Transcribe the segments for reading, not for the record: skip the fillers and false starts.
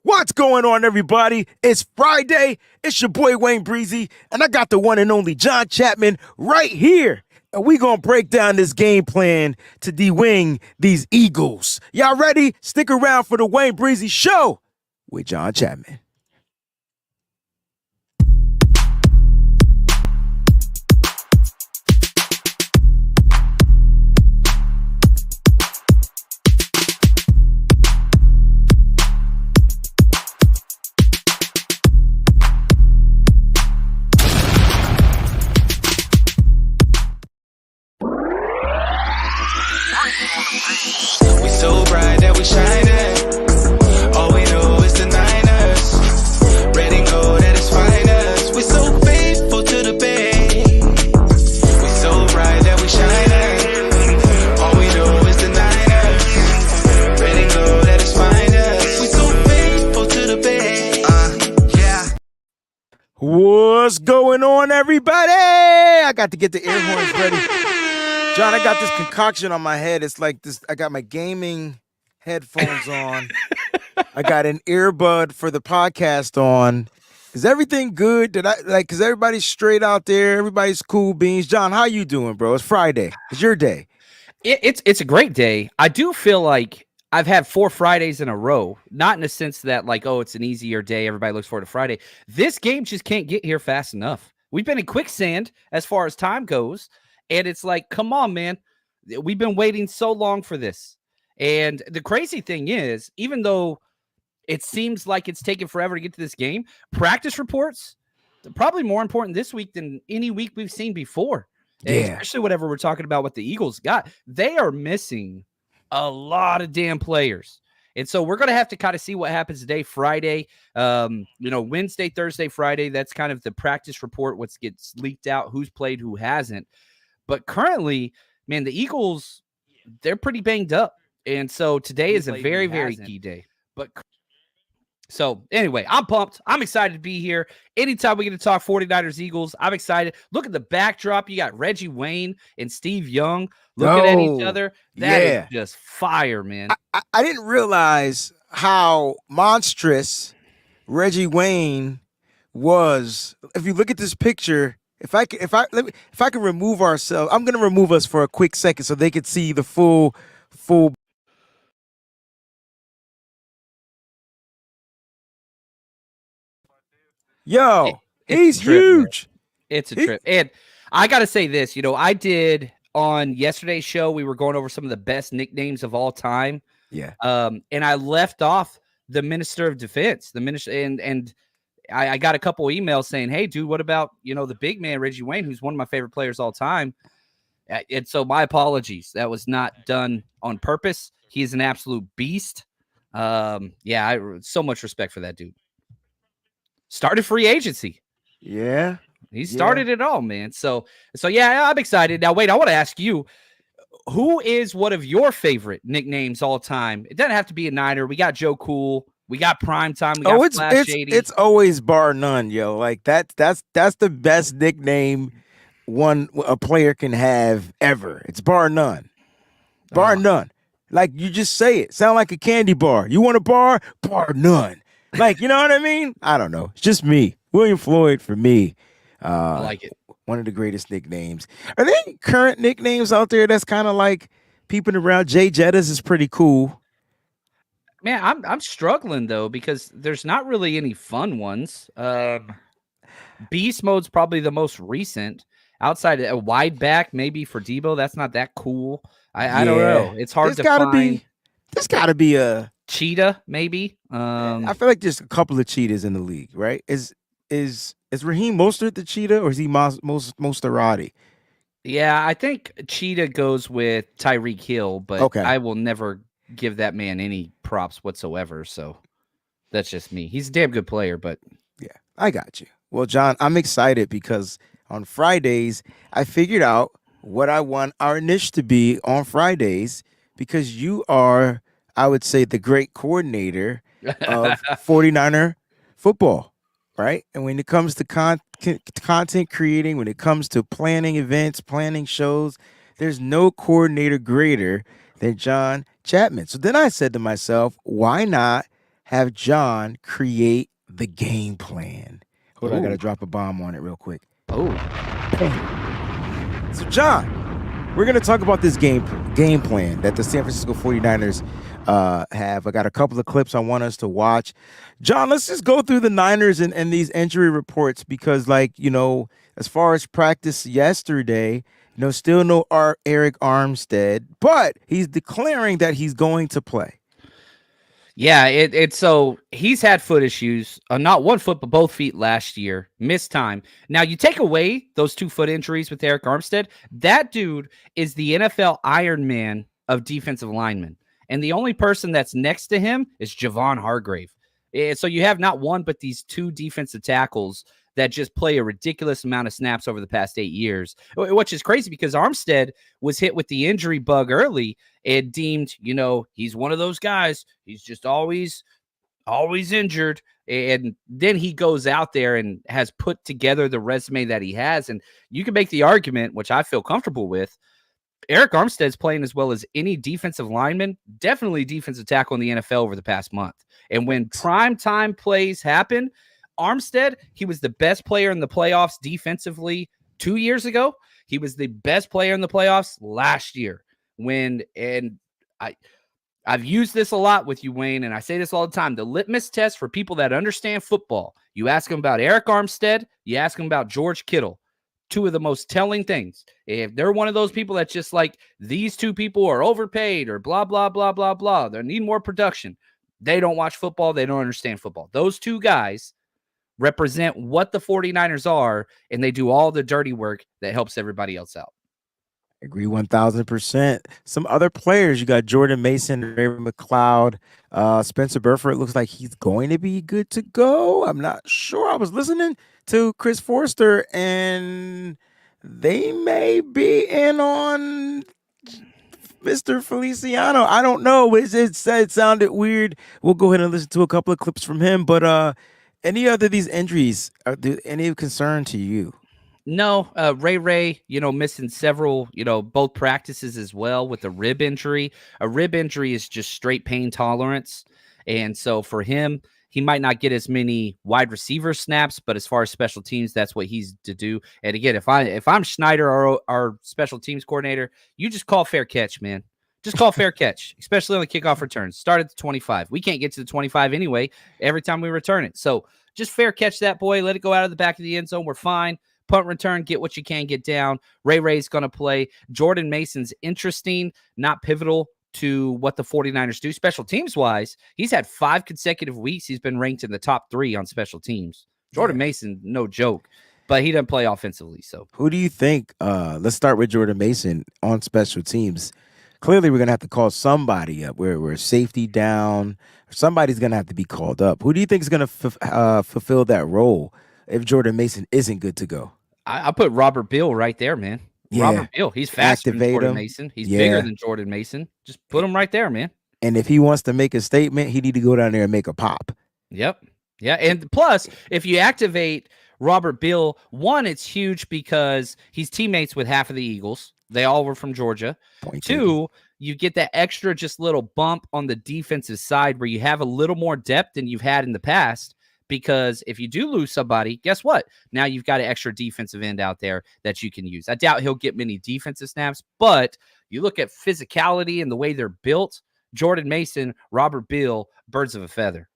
What's going on, everybody? It's Friday. It's your boy WayneBreezie, and I got the one and only John Chapman right here. And we gonna break down this game plan to de-wing these Eagles. Y'all ready? Stick around for the WayneBreezie Show with John Chapman. We so bright that we shining. All we know is the Niners. Red and gold at its finest. We so faithful to the bay. We so bright that we shining. All we know is the Niners. Red and gold at its finest. We so faithful to the bay. Yeah. What's going on, everybody? I got to get the air horns ready. John, I got this concoction on my head. It's like this. I got my gaming headphones on. I got an earbud for the podcast on. Is everything good? Is everybody straight out there? Everybody's cool beans. John, how you doing, bro? It's Friday. It's your day. It's a great day. I do feel like I've had 4 Fridays in a row. Not in the sense that like, oh, it's an easier day. Everybody looks forward to Friday. This game just can't get here fast enough. We've been in quicksand as far as time goes. And it's like, come on, man. We've been waiting so long for this. And the crazy thing is, even though it seems like it's taken forever to get to this game, practice reports are probably more important this week than any week we've seen before. Yeah. Especially whatever we're talking about what the Eagles got. They are missing a lot of damn players. And so we're going to have to kind of see what happens today, Friday, Wednesday, Thursday, Friday. That's kind of the practice report, what gets leaked out, who's played, who hasn't. But currently, man, the Eagles, they're pretty banged up. And so today is a very, very key day. But so anyway, I'm pumped. I'm excited to be here. Anytime we get to talk 49ers Eagles, I'm excited. Look at the backdrop. You got Reggie Wayne and Steve Young looking at each other. That is just fire, man. I didn't realize how monstrous Reggie Wayne was. If you look at this picture, if I can remove ourselves, I'm gonna remove us for a quick second so they could see the full. Yo, he's huge. It's a trip. And I gotta say this, I did on yesterday's show, we were going over some of the best nicknames of all time. Yeah. And I left off the Minister of Defense, the minister, and I got a couple emails saying, hey, dude, what about, the big man, Reggie Wayne, who's one of my favorite players all time. And so my apologies. That was not done on purpose. He's an absolute beast. So much respect for that dude. Started free agency. Yeah. He started it all, man. So yeah, I'm excited. Now, Wade, I want to ask you, who is one of your favorite nicknames all time? It doesn't have to be a Niner. We got Joe Cool. We got Prime Time. We got Flash Shady. It's always bar none, yo. Like that's the best nickname a player can have ever. It's bar none. Bar none. Like you just say it. Sound like a candy bar. You want a bar? Bar none. Like, you know what I mean? I don't know. It's just me. William Floyd for me. I like it. One of the greatest nicknames. Are there any current nicknames out there that's kind of like peeping around? Jay Jettas is pretty cool. Man, I'm struggling though because there's not really any fun ones. Beast Mode's probably the most recent. Outside a wide back, maybe for Debo, that's not that cool. I don't know. It's hard to find. There's got to be a cheetah, maybe. I feel like there's a couple of cheetahs in the league, right? Is Raheem Mostert the cheetah, or is he Mosterati? Yeah, I think cheetah goes with Tyreek Hill, but okay. I will never give that man any props whatsoever. So that's just me. He's a damn good player, but yeah, I got you. Well, John, I'm excited because on Fridays I figured out what I want our niche to be on Fridays because you are, I would say, the great coordinator of 49er football, right? And when it comes to content creating, when it comes to planning events, planning shows, there's no coordinator greater than John Chapman. So then I said to myself, why not have John create the game plan. Hold on, I got to Ooh. drop a bomb on it real quick. Oh. So, John, we're going to talk about this game plan that the San Francisco 49ers have. I got a couple of clips I want us to watch. John, let's just go through the Niners and these injury reports because, as far as practice yesterday, still no Eric Armstead, but he's declaring that he's going to play. Yeah, it's so he's had foot issues, not one foot, but both feet last year, missed time. Now, you take away those 2 foot injuries with Eric Armstead, that dude is the NFL Iron Man of defensive linemen. And the only person that's next to him is Javon Hargrave. So you have not one, but these 2 defensive tackles that just play a ridiculous amount of snaps over the past 8 years, which is crazy because Armstead was hit with the injury bug early and deemed, he's one of those guys. He's just always injured. And then he goes out there and has put together the resume that he has. And you can make the argument, which I feel comfortable with, Eric Armstead's playing as well as any defensive lineman, definitely defensive tackle in the NFL over the past month. And when prime time plays happen, Armstead, he was the best player in the playoffs defensively 2 years ago. He was the best player in the playoffs last year. I've used this a lot with you, Wayne, and I say this all the time. The litmus test for people that understand football, you ask them about Eric Armstead, you ask them about George Kittle. 2 of the most telling things. If they're one of those people that's just like, these 2 people are overpaid or blah, blah, blah, blah, blah, they need more production. They don't watch football. They don't understand football. Those 2 guys represent what the 49ers are, and they do all the dirty work that helps everybody else out. I agree 1,000%. Some other players, you got Jordan Mason, Ray McLeod, Spencer Burford. Looks like he's going to be good to go. I'm not sure. I was listening to Chris Forster, and they may be in on Mr. Feliciano. I don't know. It sounded weird. We'll go ahead and listen to a couple of clips from him. But any other these injuries, any concern to you? No, Ray, missing several, both practices as well with a rib injury. A rib injury is just straight pain tolerance. And so for him, he might not get as many wide receiver snaps, but as far as special teams, that's what he's to do. And again, if I'm Schneider, our special teams coordinator, you just call fair catch, man. Just call fair catch, especially on the kickoff returns. Start at the 25. We can't get to the 25 anyway every time we return it. So just fair catch that boy. Let it go out of the back of the end zone. We're fine. Punt return, get what you can get down. Ray's going to play. Jordan Mason's interesting, not pivotal to what the 49ers do. Special teams-wise, he's had 5 consecutive weeks. He's been ranked in the top 3 on special teams. Jordan Mason, no joke, but he doesn't play offensively. So who do you think, let's start with Jordan Mason on special teams. Clearly, we're going to have to call somebody up. We're safety down. Somebody's going to have to be called up. Who do you think is going to fulfill that role if Jordan Mason isn't good to go? I put Robert Beal right there, man. Yeah. Robert Beal. He's faster than Jordan Mason. He's bigger than Jordan Mason. Just put him right there, man. And if he wants to make a statement, he need to go down there and make a pop. Yep. Yeah. And plus, if you activate Robert Beal, one, it's huge because he's teammates with half of the Eagles. They all were from Georgia. Two, you get that extra just little bump on the defensive side where you have a little more depth than you've had in the past. Because if you do lose somebody, guess what? Now you've got an extra defensive end out there that you can use. I doubt he'll get many defensive snaps, but you look at physicality and the way they're built, Jordan Mason, Robert Beal, birds of a feather.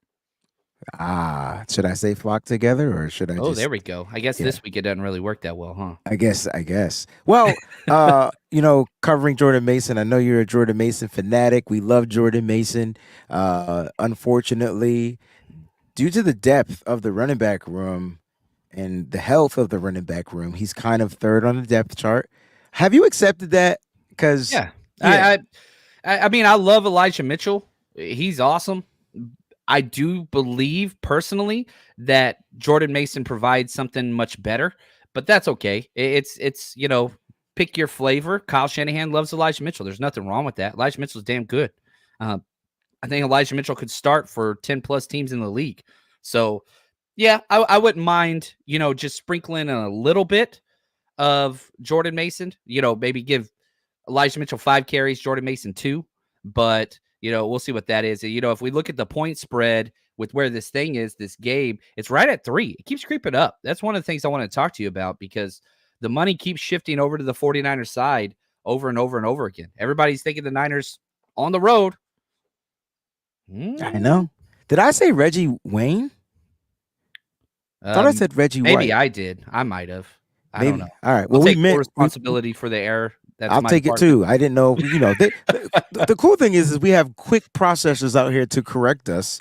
Should I say flock together or should I Oh, there we go. I guess this week it doesn't really work that well, huh? I guess. Well, covering Jordan Mason, I know you're a Jordan Mason fanatic. We love Jordan Mason. Unfortunately, due to the depth of the running back room and the health of the running back room, he's kind of third on the depth chart. Have you accepted that? Because I mean, I love Elijah Mitchell. He's awesome. I do believe personally that Jordan Mason provides something much better, but that's okay. It's pick your flavor. Kyle Shanahan loves Elijah Mitchell. There's nothing wrong with that. Elijah Mitchell's damn good. I think Elijah Mitchell could start for 10 plus teams in the league. So yeah, I wouldn't mind, just sprinkling a little bit of Jordan Mason, maybe give Elijah Mitchell 5 carries, Jordan Mason 2, but we'll see what that is. If we look at the point spread with where this thing is, this game, it's right at 3. It keeps creeping up. That's one of the things I want to talk to you about because the money keeps shifting over to the 49ers side over and over and over again. Everybody's thinking the Niners on the road. I know. Did I say Reggie Wayne? I thought I said Reggie maybe White. I did. I might have. I don't know. All right. Well, Well, take we meant responsibility for the error. That's I'll take it too. I didn't know. The cool thing is we have quick processors out here to correct us,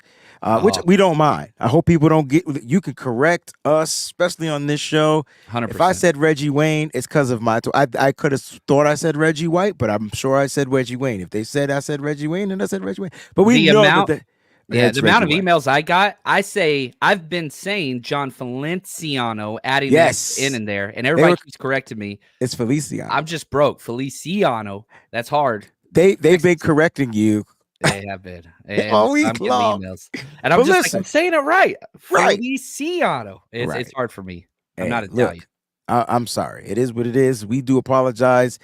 which we don't mind. I hope people don't get. You can correct us, especially on this show. 100%. If I said Reggie Wayne, it's because of my. I could have thought I said Reggie White, but I'm sure I said Reggie Wayne. If they said I said Reggie Wayne, then I said Reggie Wayne. But we know that. The amount of emails I got, I've been saying John Feliciano, adding that in there, and everybody keeps correcting me. It's Feliciano. I'm just broke. Feliciano. That's hard. They've been correcting you. They have been. All week long. Emails. And I'm just like, I'm saying it right. Feliciano. It's hard for me. I'm not Italian. Look, I'm sorry. It is what it is. We do apologize.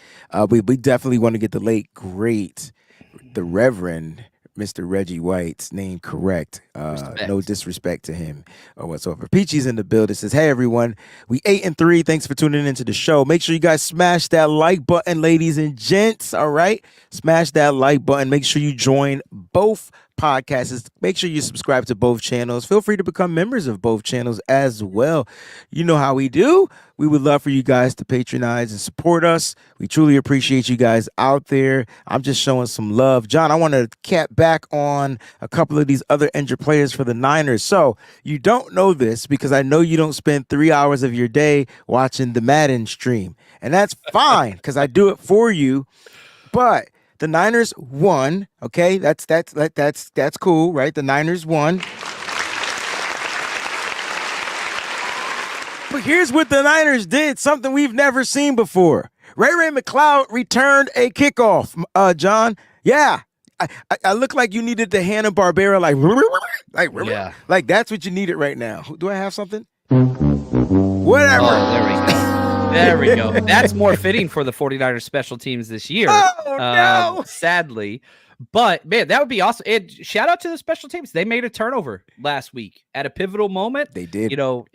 We definitely want to get the late, great, the Reverend Mr. Reggie White's name correct. No disrespect to him or whatsoever. Peachy's in the building. Says, hey, everyone. We 8-3. Thanks for tuning into the show. Make sure you guys smash that like button, ladies and gents. All right? Smash that like button. Make sure you join both podcasts. Make sure you subscribe to both channels. Feel free to become members of both channels as well. You know how we do. We would love for you guys to patronize and support us. We truly appreciate you guys out there. I'm just showing some love. John, I want to cap back on a couple of these other injured players for the Niners. So you don't know this because I know you don't spend 3 hours of your day watching the Madden stream. And that's fine because I do it for you. But the Niners won. Okay, that's cool, right? The Niners won. But here's what the Niners did, something we've never seen before. Ray McCloud returned a kickoff. John, yeah. I look like you needed the Hanna-Barbera, like that's what you needed right now. Do I have something? Whatever. Oh, there we go. There we go. That's more fitting for the 49ers special teams this year. Oh, no. Sadly. But, man, that would be awesome. And shout out to the special teams. They made a turnover last week at a pivotal moment. They did. And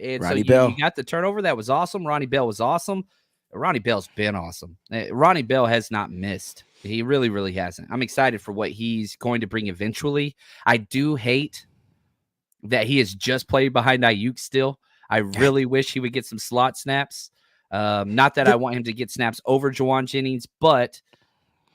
Bell. You got the turnover. That was awesome. Ronnie Bell was awesome. Ronnie Bell's been awesome. Ronnie Bell has not missed. He really, really hasn't. I'm excited for what he's going to bring eventually. I do hate that he has just played behind Ayuk still. I really wish he would get some slot snaps. Not that I want him to get snaps over Juwan Jennings, but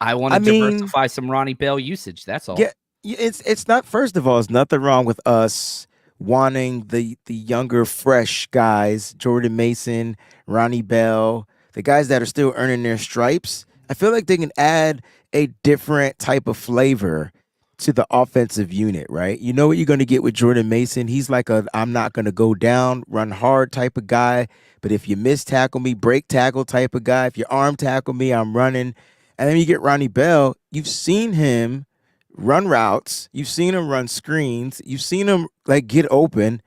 I want to diversify some Ronnie Bell usage. That's all. Yeah, it's not. First of all, it's nothing wrong with us wanting the younger, fresh guys, Jordan Mason, Ronnie Bell, the guys that are still earning their stripes. I feel like they can add a different type of flavor to the offensive unit, right? You know what you're going to get with Jordan Mason? He's like I'm not going to go down, run hard type of guy. But if you miss tackle me, break tackle type of guy. If you arm tackle me, I'm running. And then you get Ronnie Bell. You've seen him run routes. You've seen him run screens. You've seen him get open.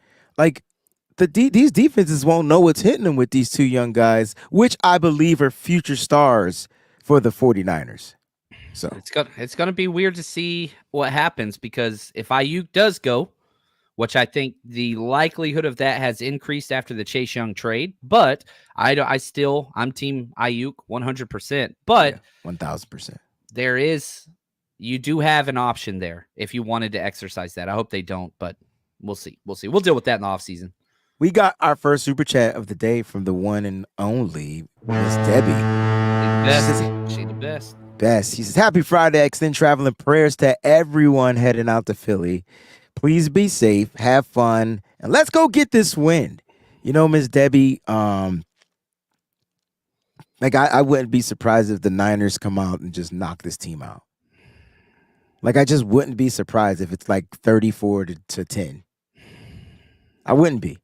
These defenses won't know what's hitting them with these two young guys, which I believe are future stars for the 49ers. So it's gonna be weird to see what happens because if Ayuk does go, which I think the likelihood of that has increased after the Chase Young trade, but I'm team Ayuk 100%. But 1,000%. You do have an option there if you wanted to exercise that. I hope they don't, but we'll see. We'll deal with that in the offseason. We got our first super chat of the day from the one and only Miss Debbie. She's the best. She says, happy Friday. Extend traveling prayers to everyone heading out to Philly. Please be safe, have fun, and let's go get this win. Miss Debbie, I wouldn't be surprised if the Niners come out and just knock this team out. I just wouldn't be surprised if it's 34 to 10. I wouldn't be,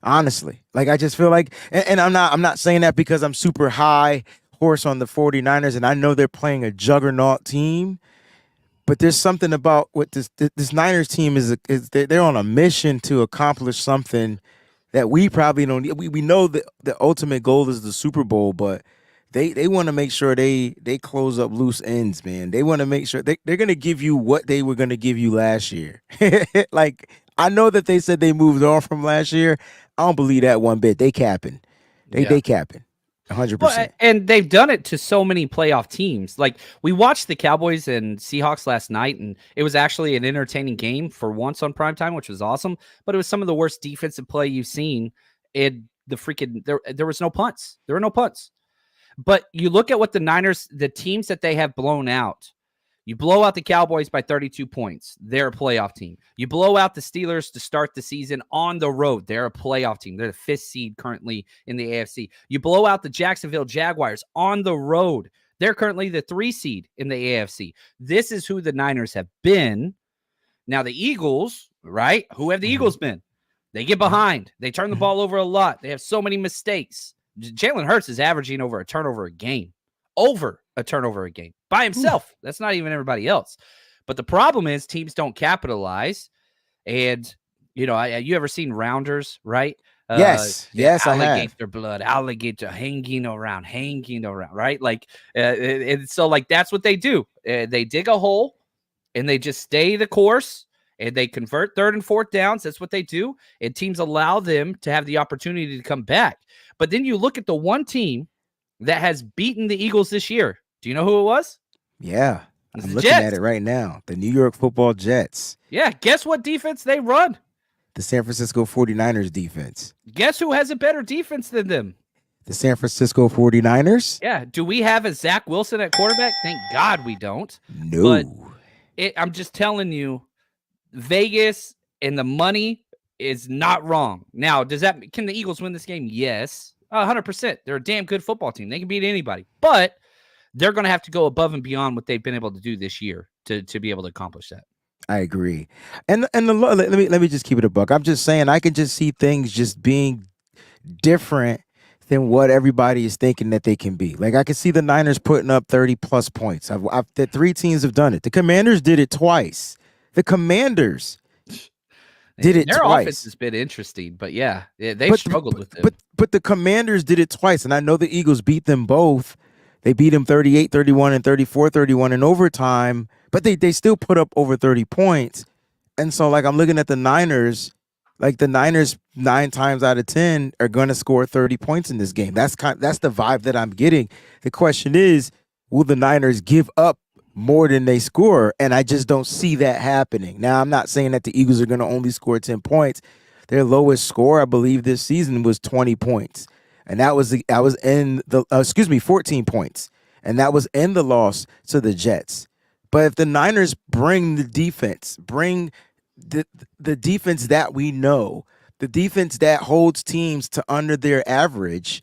honestly. I just feel like, and I'm not saying that because I'm super high horse on the 49ers, and I know they're playing a juggernaut team, but there's something about what this Niners team is they're on a mission to accomplish something that we probably don't. We know that the ultimate goal is the Super Bowl, but They want to make sure they close up loose ends, man. They want to make sure they're going to give you what they were going to give you last year. Like, I know that they said they moved on from last year. I don't believe that one bit. They capping. They capping. Well, 100%. and they've done it to so many playoff teams. Like, we watched the Cowboys and Seahawks last night, and it was actually an entertaining game for once on primetime, which was awesome. But it was some of the worst defensive play you've seen. There was no punts. There were no punts. But you look at what the Niners, the teams that they have blown out. You blow out the Cowboys by 32 points. They're a playoff team. You blow out the Steelers to start the season on the road. They're a playoff team. They're the 5th seed currently in the AFC. You blow out the Jacksonville Jaguars on the road. They're currently the 3 seed in the AFC. This is who the Niners have been. Now, the Eagles, right? Who have the Eagles been? They get behind. They turn the ball over a lot. They have so many mistakes. Jalen Hurts is averaging over a turnover a game. Over a turnover a game by himself. That's not even everybody else. But the problem is teams don't capitalize. And, you ever seen Rounders, right? Yes, I have. Alligator blood, alligator hanging around, right? Like, and so, like, that's what they do. They dig a hole and they just stay the course and they convert 3rd and 4th downs. That's what they do. And teams allow them to have the opportunity to come back. But then you look at the one team that has beaten the Eagles this year. Do you know who it was? Yeah. It's I'm the looking Jets. at it right now. The New York Football Jets. Yeah. Guess what defense they run? The San Francisco 49ers defense. Guess who has a better defense than them? The San Francisco 49ers? Yeah. Do we have a Zach Wilson at quarterback? Thank God we don't. No. But I'm just telling you, Vegas and the money is not wrong. Now, can the Eagles win this game? Yes. 100%. They're a damn good football team. They can beat anybody. But they're going to have to go above and beyond what they've been able to do this year to be able to accomplish that. I agree. And let me just keep it a buck. I'm just saying I can just see things just being different than what everybody is thinking that they can be. Like, I can see the Niners putting up 30+ points. The 3 teams have done it. The Commanders did it twice. The Commanders did it Their twice. offense has been interesting, but they struggled with it. But the Commanders did it twice, and I know the Eagles beat them both. They beat them 38-31 and 34-31 in overtime, but they still put up over 30 points. And so, like, I'm looking at the Niners, like the Niners 9 times out of 10 are going to score 30 points in this game. That's the vibe that I'm getting. The question is, will the Niners give up more than they score? And I just don't see that happening. Now, I'm not saying that the Eagles are going to only score 10 points. Their lowest score, I believe, this season was 20 points. And that was in the 14 points. And that was in the loss to the Jets. But if the Niners bring the defense, bring the defense that we know, the defense that holds teams to under their average,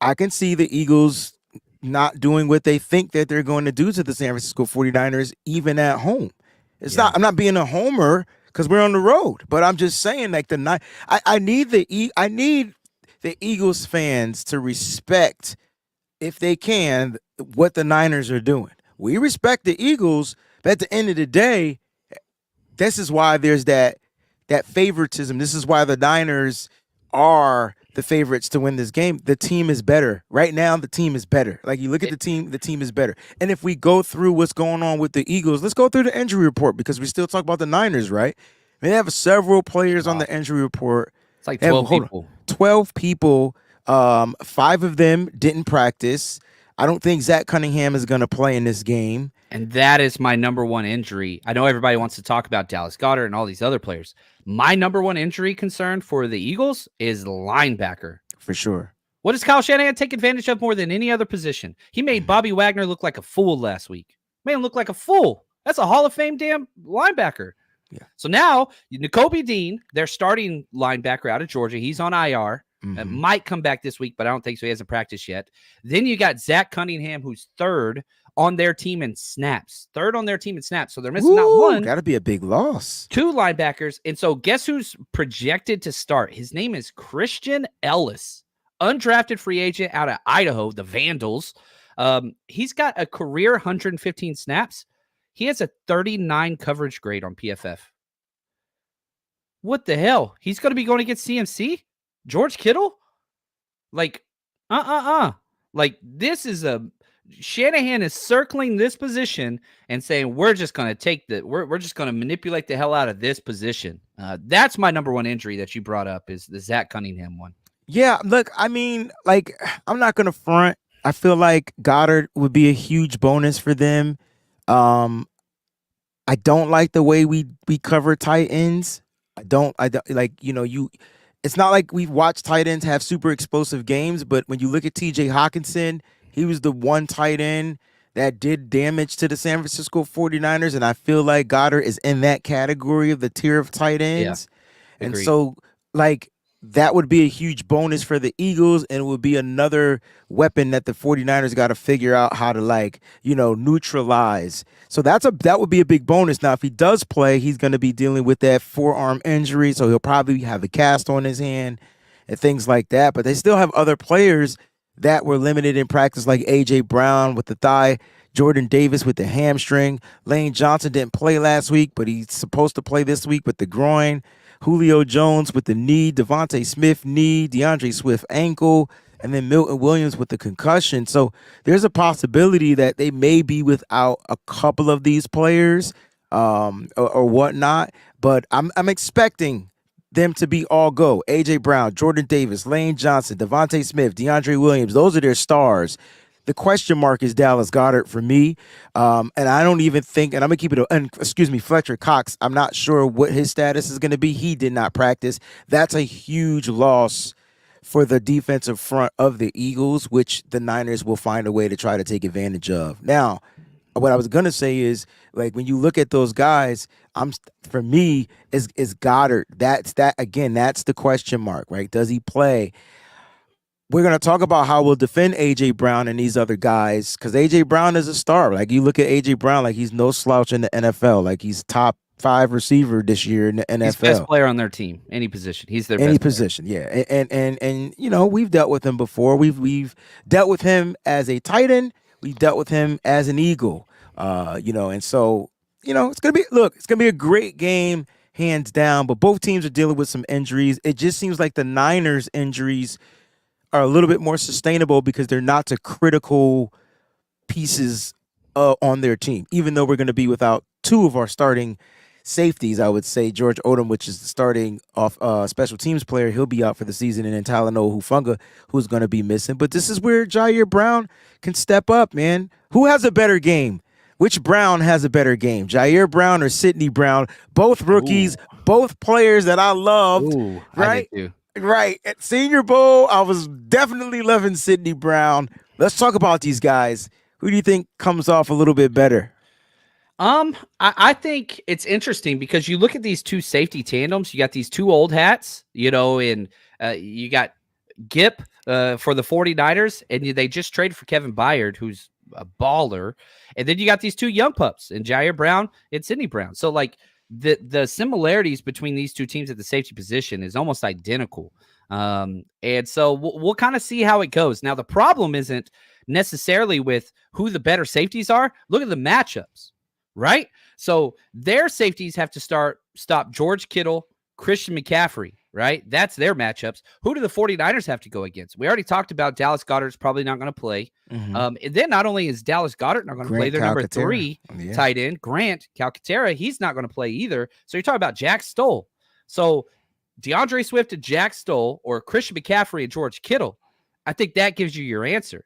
I can see the Eagles not doing what they think that they're going to do to the San Francisco 49ers, even at home. I'm not being a homer because we're on the road, but I'm just saying, like, I need the Eagles fans to respect, if they can, what the Niners are doing. We respect the Eagles, but at the end of the day, this is why there's that favoritism. This is why the Niners are the favorites to win this game. The team is better. Right now, the team is better. Like, you look at the team is better. And if we go through what's going on with the Eagles, let's go through the injury report, because we still talk about the Niners, right? They have several players on the injury report. It's like 12 people. 12 people. 5 of them didn't practice. I don't think Zach Cunningham is going to play in this game. And that is my number one injury. I know everybody wants to talk about Dallas Goedert and all these other players. My number one injury concern for the Eagles is linebacker. For sure. What does Kyle Shanahan take advantage of more than any other position? He made Bobby Wagner look like a fool last week. Made him look like a fool. That's a Hall of Fame damn linebacker. Yeah. So now, Nakobe Dean, their starting linebacker out of Georgia, he's on IR. Mm-hmm. Might come back this week, but I don't think so. He hasn't practiced yet. Then you got Zach Cunningham, who's third on their team in snaps. So they're missing not one. Got to be a big loss. 2 linebackers. And so guess who's projected to start? His name is Christian Ellis, undrafted free agent out of Idaho, the Vandals. He's got a career 115 snaps. He has a 39 coverage grade on PFF. What the hell? He's going to be going against CMC? George Kittle? Like, Like, this is a Shanahan is circling this position and saying we're just going to we're just going to manipulate the hell out of this position. That's my number one injury that you brought up is the Zach Cunningham one. Yeah, look, I mean, like, I'm not gonna front. I feel like Goddard would be a huge bonus for them. Um, I don't like the way we cover tight ends. I don't like, you it's not like we've watched tight ends have super explosive games, but when you look at TJ Hawkinson, he was the one tight end that did damage to the San Francisco 49ers, and I feel like Goddard is in that category of the tier of tight Yeah, ends. And agreed. so, like, that would be a huge bonus for the Eagles, and it would be another weapon that the 49ers got to figure out how to, like, neutralize. So that would be a big bonus. Now, if he does play, he's going to be dealing with that forearm injury, so he'll probably have a cast on his hand and things like that. But they still have other players that were limited in practice, like A.J. Brown with the thigh, Jordan Davis with the hamstring. Lane Johnson didn't play last week, but he's supposed to play this week with the groin. Julio Jones with the knee, Devontae Smith knee, DeAndre Swift ankle, and then Milton Williams with the concussion. So there's a possibility that they may be without a couple of these players or whatnot. But I'm expecting them to be all go. A.J. Brown, Jordan Davis, Lane Johnson, Devontae Smith, DeAndre Williams. Those are their stars. The question mark is Dallas Goedert for me. And I don't even think, and I'm going to keep it, Fletcher Cox. I'm not sure what his status is going to be. He did not practice. That's a huge loss for the defensive front of the Eagles, which the Niners will find a way to try to take advantage of. Now, what I was going to say is, like, when you look at those guys, for me is Goddard. That's the question mark, right? Does he play? We're going to talk about how we'll defend A.J. Brown and these other guys because A.J. Brown is a star. Like, you look at A.J. Brown, like, he's no slouch in the NFL. Like, he's top 5 receiver this year in the NFL. He's best player on their team, any position. He's their any best position, yeah. And we've dealt with him before. We've dealt with him as a tight end. We've dealt with him as an Eagle. And so, it's gonna be a great game, hands down. But both teams are dealing with some injuries. It just seems like the Niners' injuries are a little bit more sustainable because they're not to critical pieces on their team, even though we're going to be without two of our starting safeties. I would say George Odom, which is the starting off special teams player, he'll be out for the season, and then Talanoa Hufanga, who's going to be missing. But this is where Jair Brown can step up, man. Who has a better game? Which Brown has a better game, Jair Brown or Sidney Brown? Both rookies, both players that I loved, right? I did too. Right. At Senior Bowl, I was definitely loving Sidney Brown. Let's talk about these guys. Who do you think comes off a little bit better? I think it's interesting because you look at these two safety tandems. You got these two old hats, and you got Gip for the 49ers, and they just traded for Kevin Byard, who's a baller. And then you got these two young pups, and Jair Brown and Sidney Brown. So, like, the similarities between these two teams at the safety position is almost identical. And so we'll kind of see how it goes. Now, the problem isn't necessarily with who the better safeties are. Look at the matchups, right? So their safeties have to stop George Kittle, Christian McCaffrey, right? That's their matchups. Who do the 49ers have to go against? We already talked about Dallas Goedert's probably not going to play. And then not only is Dallas Goedert not going to play, their number 3 tight end, Grant Calcaterra, he's not going to play either. So you're talking about Jack Stoll. So DeAndre Swift and Jack Stoll, or Christian McCaffrey and George Kittle, I think that gives you your answer.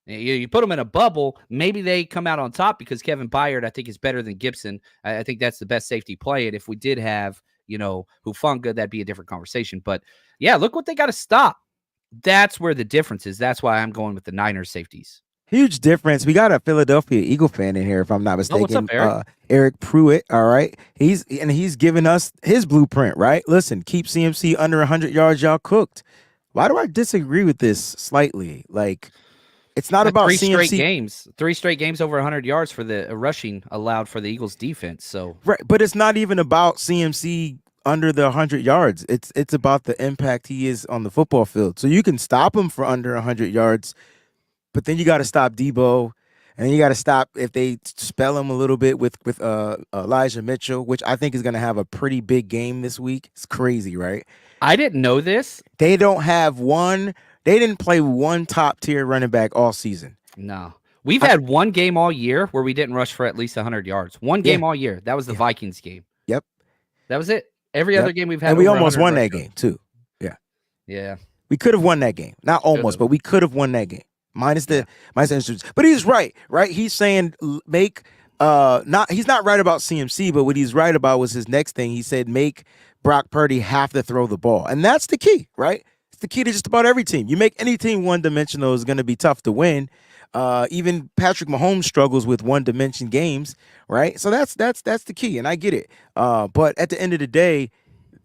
You put them in a bubble, maybe they come out on top because Kevin Byard, I think, is better than Gibson. I think that's the best safety play. And if we did have, Hufanga, that'd be a different conversation. But yeah, look what they got to stop. That's where the difference is. That's why I'm going with the Niners safeties. Huge difference. We got a Philadelphia Eagle fan in here, if I'm not mistaken. What's up, Eric? Eric Pruitt. All right. He's given us his blueprint, right? Listen, keep CMC under 100 yards, y'all cooked. Why do I disagree with this slightly? Like, it's not about CMC. 3 straight games over 100 yards for the rushing allowed for the Eagles defense. So right, but it's not even about CMC under the 100 yards. It's about the impact he is on the football field. So you can stop him for under 100 yards, but then you got to stop Debo, and you got to stop if they spell him a little bit with Elijah Mitchell, which I think is going to have a pretty big game this week. It's crazy, right? I didn't know this. They don't have one They didn't play one top tier running back all season. No. We've had one game all year where we didn't rush for at least 100 yards. One game all year. That was the Vikings game. Yep. That was it. Every other game we've had. And we almost won that game too. Yeah. Yeah. We could have won that game. Not almost, but we could have won that game. Minus the but he's right? He's saying make he's not right about CMC, but what he's right about was his next thing. He said make Brock Purdy have to throw the ball. And that's the key, right? It's the key to just about every team. You make any team one-dimensional, is going to be tough to win. Even Patrick Mahomes struggles with one-dimension games, right? So that's the key, and I get it. But at the end of the day,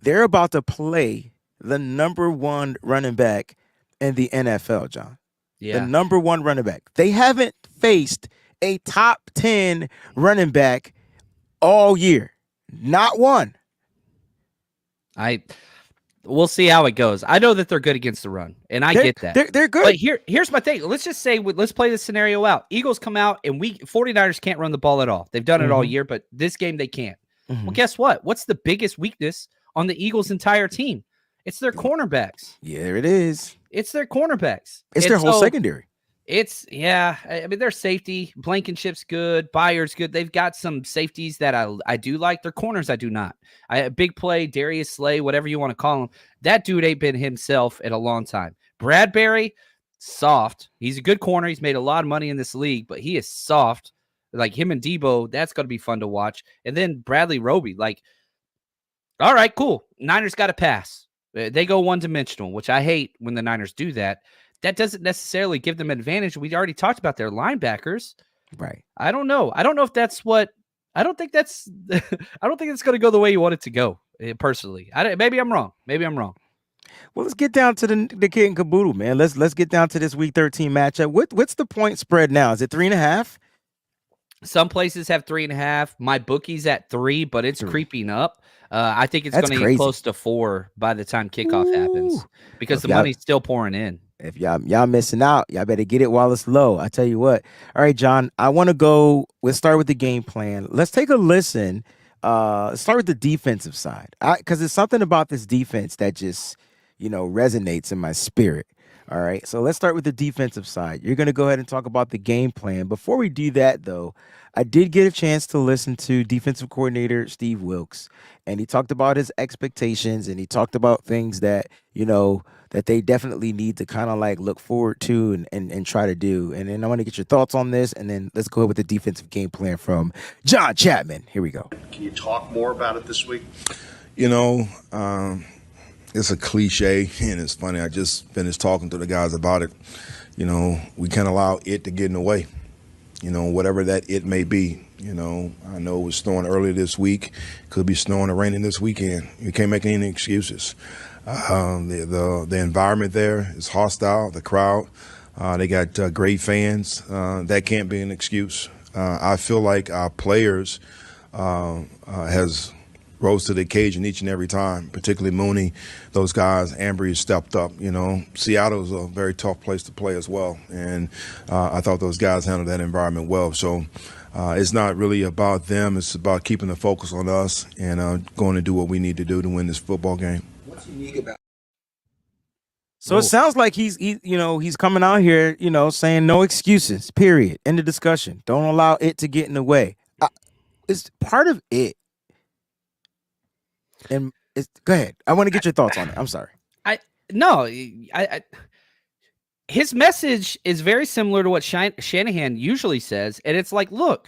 they're about to play the number one running back in the NFL, John. Yeah. The number one running back. They haven't faced a top 10 running back all year. Not one. We'll see how it goes. I know that they're good against the run, and I get that. They're good. But here's my thing. Let's just say, let's play this scenario out. Eagles come out, and 49ers can't run the ball at all. They've done it all year, but this game they can't. Well, guess what? What's the biggest weakness on the Eagles' entire team? It's their cornerbacks. Yeah, it is. It's their cornerbacks. It's their whole secondary. I mean, their safety, Blankenship's good, Byard's good. They've got some safeties that I do like. Their corners I do not. Big play, Darius Slay, whatever you want to call him. That dude ain't been himself in a long time. Bradbury, soft. He's a good corner. He's made a lot of money in this league, but he is soft. Like him and Debo, that's going to be fun to watch. And then Bradley Roby, all right, cool. Niners got to pass. They go one-dimensional, which I hate when the Niners do that. That doesn't necessarily give them advantage. We already talked about their linebackers. Right. I don't know. I don't know if that's what – I don't think that's – I don't think it's going to go the way you want it to go, personally. Maybe I'm wrong. Well, let's get down to the kid and caboodle, man. Let's get down to this Week 13 matchup. What's the point spread now? Is it 3.5? Some places have 3.5. My bookie's at 3, but it's creeping up. I think it's going to get close to 4 by the time kickoff happens because the money's still pouring in. If y'all missing out, y'all better get it while it's low. I tell you what. All right, John, I want to go. Let's start with the game plan. Let's take a listen. Start with the defensive side because there's something about this defense that just resonates in my spirit. All right, so let's start with the defensive side. You're going to go ahead and talk about the game plan. Before we do that, though, I did get a chance to listen to defensive coordinator Steve Wilks, and he talked about his expectations, and he talked about things that, that they definitely need to kind of look forward to and try to do. And then I want to get your thoughts on this, and then let's go with the defensive game plan from John Chapman. Here we go. Can you talk more about it this week? It's a cliche, and it's funny. I just finished talking to the guys about it. We can't allow it to get in the way, whatever that it may be. I know it was snowing earlier this week. Could be snowing or raining this weekend. You can't make any excuses. The environment there is hostile. The crowd, they got great fans. That can't be an excuse. I feel like our players has rose to the occasion each and every time, particularly Mooney, those guys. Ambry stepped up. Seattle's a very tough place to play as well, and I thought those guys handled that environment well. So it's not really about them. It's about keeping the focus on us and going to do what we need to do to win this football game. What's unique about? So it sounds like he's coming out here, saying no excuses. Period. End of discussion. Don't allow it to get in the way. It's part of it. And go ahead. I want to get your thoughts on it. I'm sorry. His message is very similar to what Shanahan usually says. And it's like, look,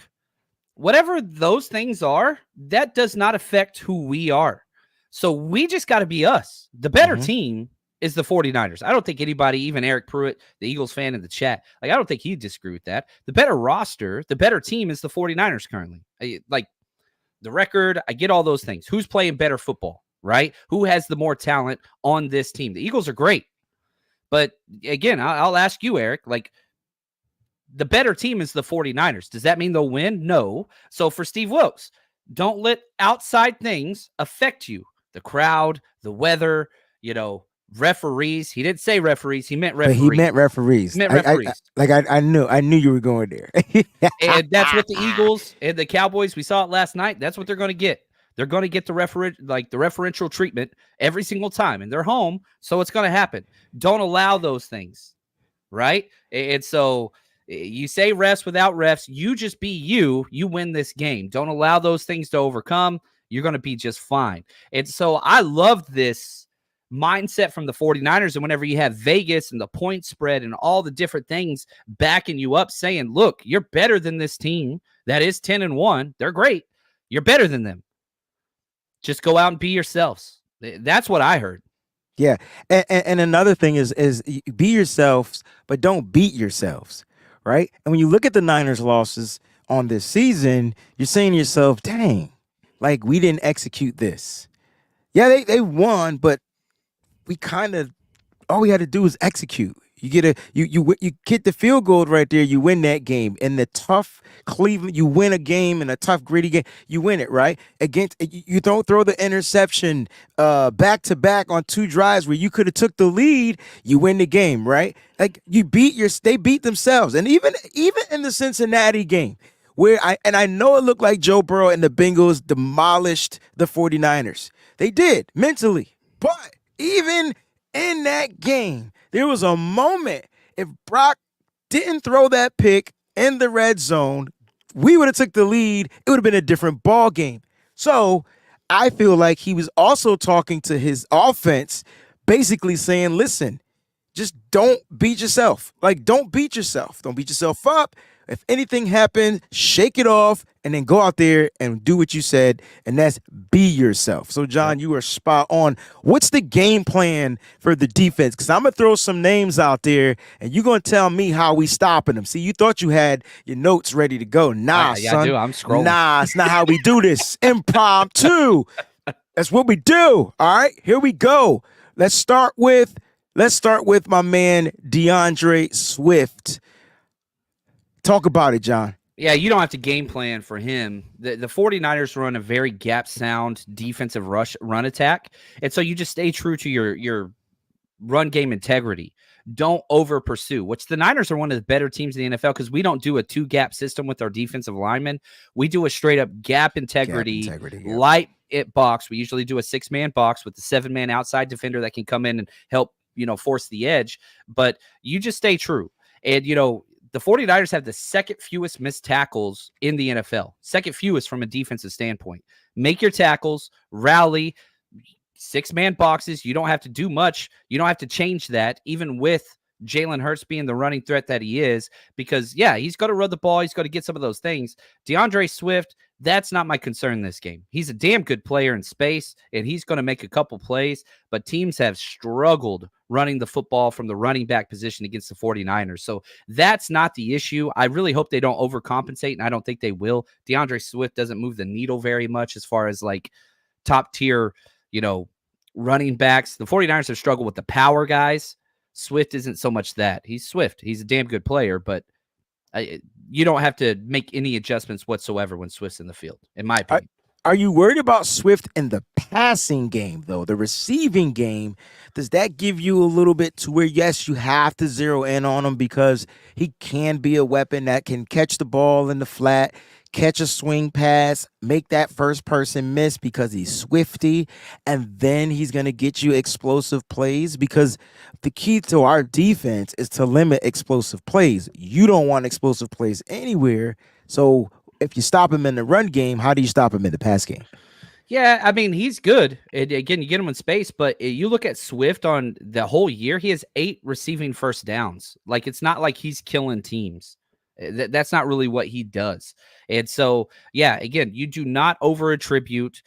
whatever those things are, that does not affect who we are. So we just got to be us. The better team is the 49ers. I don't think anybody, even Eric Pruitt, the Eagles fan in the chat, I don't think he'd disagree with that. The better roster, the better team is the 49ers currently. The record, I get all those things. Who's playing better football, right? Who has the more talent on this team? The Eagles are great. But again, I'll ask you, Eric, the better team is the 49ers. Does that mean they'll win? No. So for Steve Wilks, don't let outside things affect you. The crowd, the weather, referees. He didn't say referees. He meant referees. But he meant referees. He meant referees. I knew you were going there. And that's what the Eagles and the Cowboys, we saw it last night. That's what they're going to get. They're going to get the referential treatment every single time, and they're home, so it's going to happen. Don't allow those things, right? And so you say refs without refs, you just be you win this game. Don't allow those things to overcome. You're going to be just fine. And so I love this mindset from the 49ers. And whenever you have Vegas and the point spread and all the different things backing you up, saying, look, you're better than this team that is 10-1. They're great. You're better than them. Just go out and be yourselves. That's what I heard. Yeah. And another thing is be yourselves, but don't beat yourselves. Right. And when you look at the Niners losses on this season, you're saying to yourself, dang, like we didn't execute this. Yeah, they won, but we kind of all we had to do was execute. You get the field goal right there. You win that game. In the tough Cleveland, you win a game in a tough, gritty game. You win it, right? Against you don't throw the interception back to back on 2 drives where you could have took the lead. You win the game, right? Like they beat themselves, and even in the Cincinnati game. Where I know it looked like Joe Burrow and the Bengals demolished the 49ers. They did mentally. But even in that game, there was a moment if Brock didn't throw that pick in the red zone, we would have took the lead. It would have been a different ball game. So I feel like he was also talking to his offense, basically saying, listen, just don't beat yourself. Like, don't beat yourself. Don't beat yourself up. If anything happens, shake it off and then go out there and do what you said, and that's be yourself. So, John, you are spot on. What's the game plan for the defense? Because I'm going to throw some names out there, and you're going to tell me how we stopping them. See, you thought you had your notes ready to go. Nah, yeah, son. I do. I'm scrolling. Nah, it's not how we do this. Impromptu. That's what we do. All right, here we go. Let's start with my man DeAndre Swift. Talk about it, John. Yeah, you don't have to game plan for him. The 49ers run a very gap-sound defensive run attack, and so you just stay true to your run game integrity. Don't over-pursue, which the Niners are one of the better teams in the NFL because we don't do a 2-gap system with our defensive linemen. We do a straight-up gap integrity yeah. light it box. We usually do a 6-man box with the 7-man outside defender that can come in and help, force the edge. But you just stay true. And, the 49ers have the second fewest missed tackles in the NFL. Second fewest from a defensive standpoint. Make your tackles, rally, 6-man boxes. You don't have to do much. You don't have to change that, even with Jalen Hurts being the running threat that he is, because, yeah, he's got to run the ball. He's got to get some of those things. DeAndre Swift, that's not my concern in this game. He's a damn good player in space, and he's going to make a couple plays, but teams have struggled running the football from the running back position against the 49ers. So that's not the issue. I really hope they don't overcompensate, and I don't think they will. DeAndre Swift doesn't move the needle very much as far as, like, top-tier, running backs. The 49ers have struggled with the power guys. Swift isn't so much that. He's Swift. He's a damn good player, but you don't have to make any adjustments whatsoever when Swift's in the field, in my opinion. Are you worried about Swift in the passing game, though? The receiving game, does that give you a little bit to where, yes, you have to zero in on him because he can be a weapon that can catch the ball in the flat, catch a swing pass, make that first person miss because he's swifty, and then he's going to get you explosive plays? Because the key to our defense is to limit explosive plays. You don't want explosive plays anywhere, so if you stop him in the run game, how do you stop him in the pass game? Yeah, I mean, he's good. Again, you get him in space, but you look at Swift on the whole year, he has 8 receiving first downs. Like, it's not like he's killing teams. That's not really what he does. And so, yeah, again, you do not over-attribute.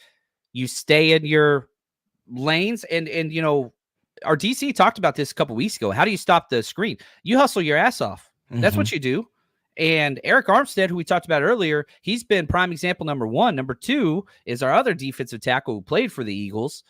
You stay in your lanes. And our DC talked about this a couple weeks ago. How do you stop the screen? You hustle your ass off. That's what you do. And Eric Armstead, who we talked about earlier, he's been prime example number 1. Number 2 is our other defensive tackle who played for the Eagles.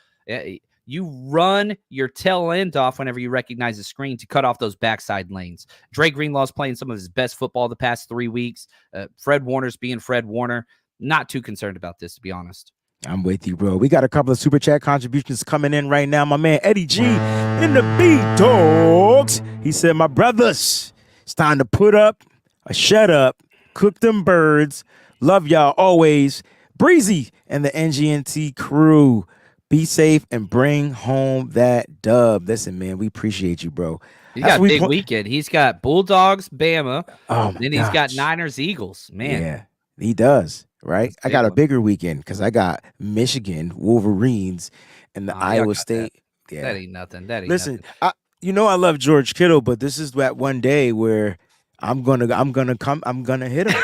You run your tail end off whenever you recognize the screen to cut off those backside lanes. Dre Greenlaw's playing some of his best football the past 3 weeks. Fred Warner's being Fred Warner. Not too concerned about this, to be honest. I'm with you, bro. We got a couple of super chat contributions coming in right now. My man Eddie G in the B-Dogs. He said, my brothers, it's time to put up a shut up, cook them birds. Love y'all always. Breezy and the NGNT crew. Be safe and bring home that dub. Listen, man, we appreciate you, bro. He's That's got what a we big want. weekend. He's got Bulldogs, Bama. Oh my Then he's got gosh. Niners, Eagles. Man, Yeah, he does. Right. that's a I big got a one. bigger weekend because I got Michigan Wolverines and the Y'all Iowa got that. State. Yeah. That ain't nothing. That ain't Listen, nothing. I love George Kittle, but this is that one day where I'm gonna hit him.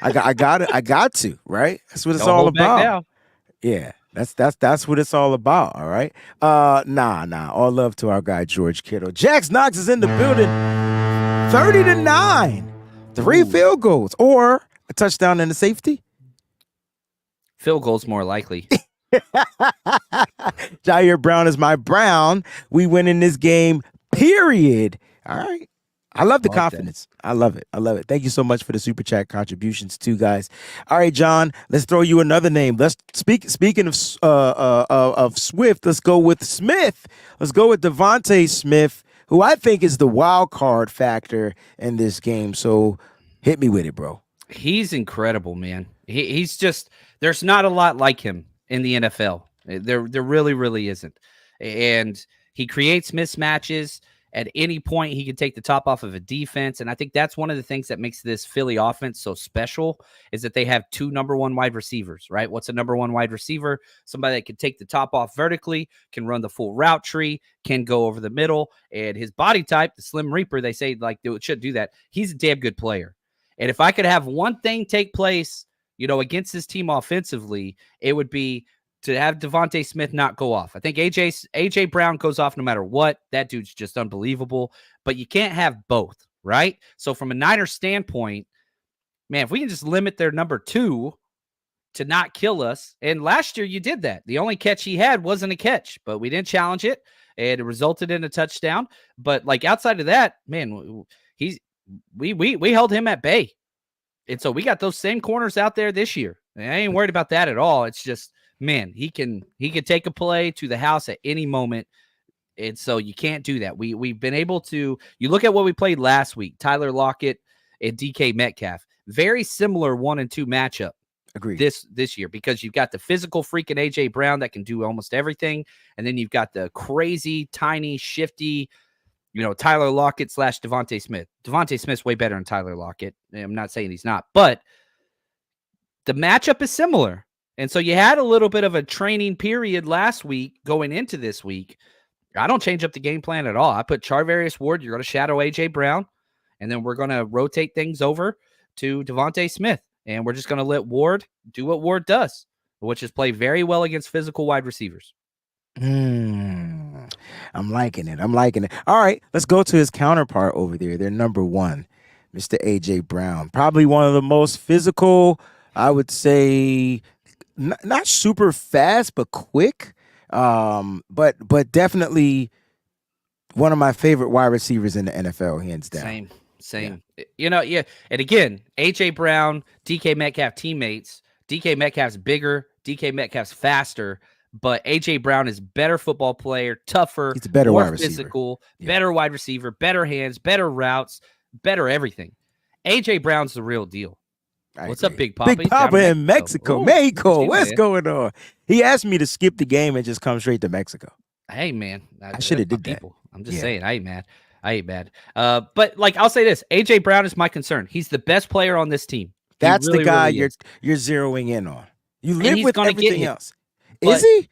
I got to, right? That's what it's Don't all hold back about. now. Yeah, that's what it's all about. All right. Nah. All love to our guy George Kittle. Jax Knox is in the building. 30-9. 3 field goals or a touchdown and a safety. Field goals more likely. Jair Brown is my Brown. We win in this game, period. All right. I love the confidence. I love it. Thank you so much for the super chat contributions too, guys. All right, John, let's throw you another name. Let's speaking of Swift, let's go with Smith. Let's go with Devontae Smith, who I think is the wild card factor in this game. So hit me with it, bro. He's incredible, man. He's just, there's not a lot like him in the NFL. There really, really isn't. And he creates mismatches. At any point, he can take the top off of a defense. And I think that's one of the things that makes this Philly offense so special is that they have 2 number 1 wide receivers, right? What's a number 1 wide receiver? Somebody that can take the top off vertically, can run the full route tree, can go over the middle. And his body type, the Slim Reaper, they say like it should do that. He's a damn good player. And if I could have one thing take place, against this team offensively, it would be to have Devontae Smith not go off. I think AJ Brown goes off no matter what. That dude's just unbelievable. But you can't have both, right? So from a Niners standpoint, man, if we can just limit their number 2 to not kill us. And last year you did that. The only catch he had wasn't a catch, but we didn't challenge it, and it resulted in a touchdown. But like outside of that, man, we held him at bay. And so we got those same corners out there this year. And I ain't worried about that at all. It's just, man, he can take a play to the house at any moment. And so you can't do that. We've been able to, you look at what we played last week, Tyler Lockett and DK Metcalf, very similar 1 and 2 matchup. Agreed. This year, because you've got the physical freaking AJ Brown that can do almost everything. And then you've got the crazy, tiny, shifty, Tyler Lockett / Devontae Smith. Devontae Smith's way better than Tyler Lockett. I'm not saying he's not, but the matchup is similar. And so you had a little bit of a training period last week going into this week. I don't change up the game plan at all. I put Charvarius Ward. You're going to shadow AJ Brown, and then we're going to rotate things over to Devontae Smith. And we're just going to let Ward do what Ward does, which is play very well against physical wide receivers. I'm liking it. All right, let's go to his counterpart over there. They're number 1, Mr. AJ Brown. Probably one of the most physical, I would say, not super fast, but quick. But definitely one of my favorite wide receivers in the NFL, hands down. Same. Yeah. And again, AJ Brown, DK Metcalf teammates. DK Metcalf's bigger, DK Metcalf's faster. But AJ Brown is better football player, tougher, he's a better more wide receiver. physical, better wide receiver, better hands, better routes, better everything. AJ Brown's the real deal. What's up, Big Papa? Big Papa in Mexico. Ooh, Mexico. What's going on? He asked me to skip the game and just come straight to Mexico. Hey, man. I should have did that. I'm just saying, I ain't mad. But like, I'll say this. AJ Brown is my concern. He's the best player on this team. That's really, the guy you're zeroing in on. You live with everything else. Is he?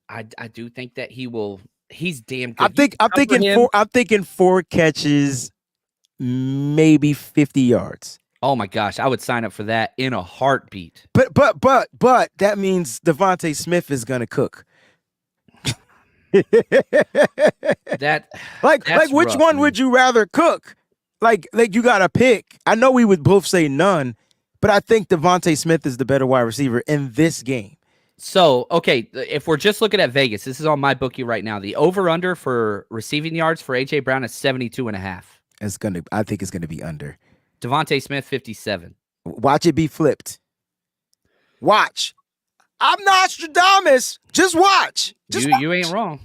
I do think that he will. He's damn good. I'm thinking 4 catches, maybe 50 yards. Oh my gosh, I would sign up for that in a heartbeat. But that means Devontae Smith is gonna cook. Which rough, one man. would you rather cook? Like you gotta pick. I know we would both say none, but I think Devontae Smith is the better wide receiver in this game. So, okay, if we're just looking at Vegas, this is on my bookie right now. The over-under for receiving yards for AJ Brown is 72.5. I think it's gonna be under. Devontae Smith, 57. Watch it be flipped. Watch. I'm Nostradamus. Just watch. You ain't wrong.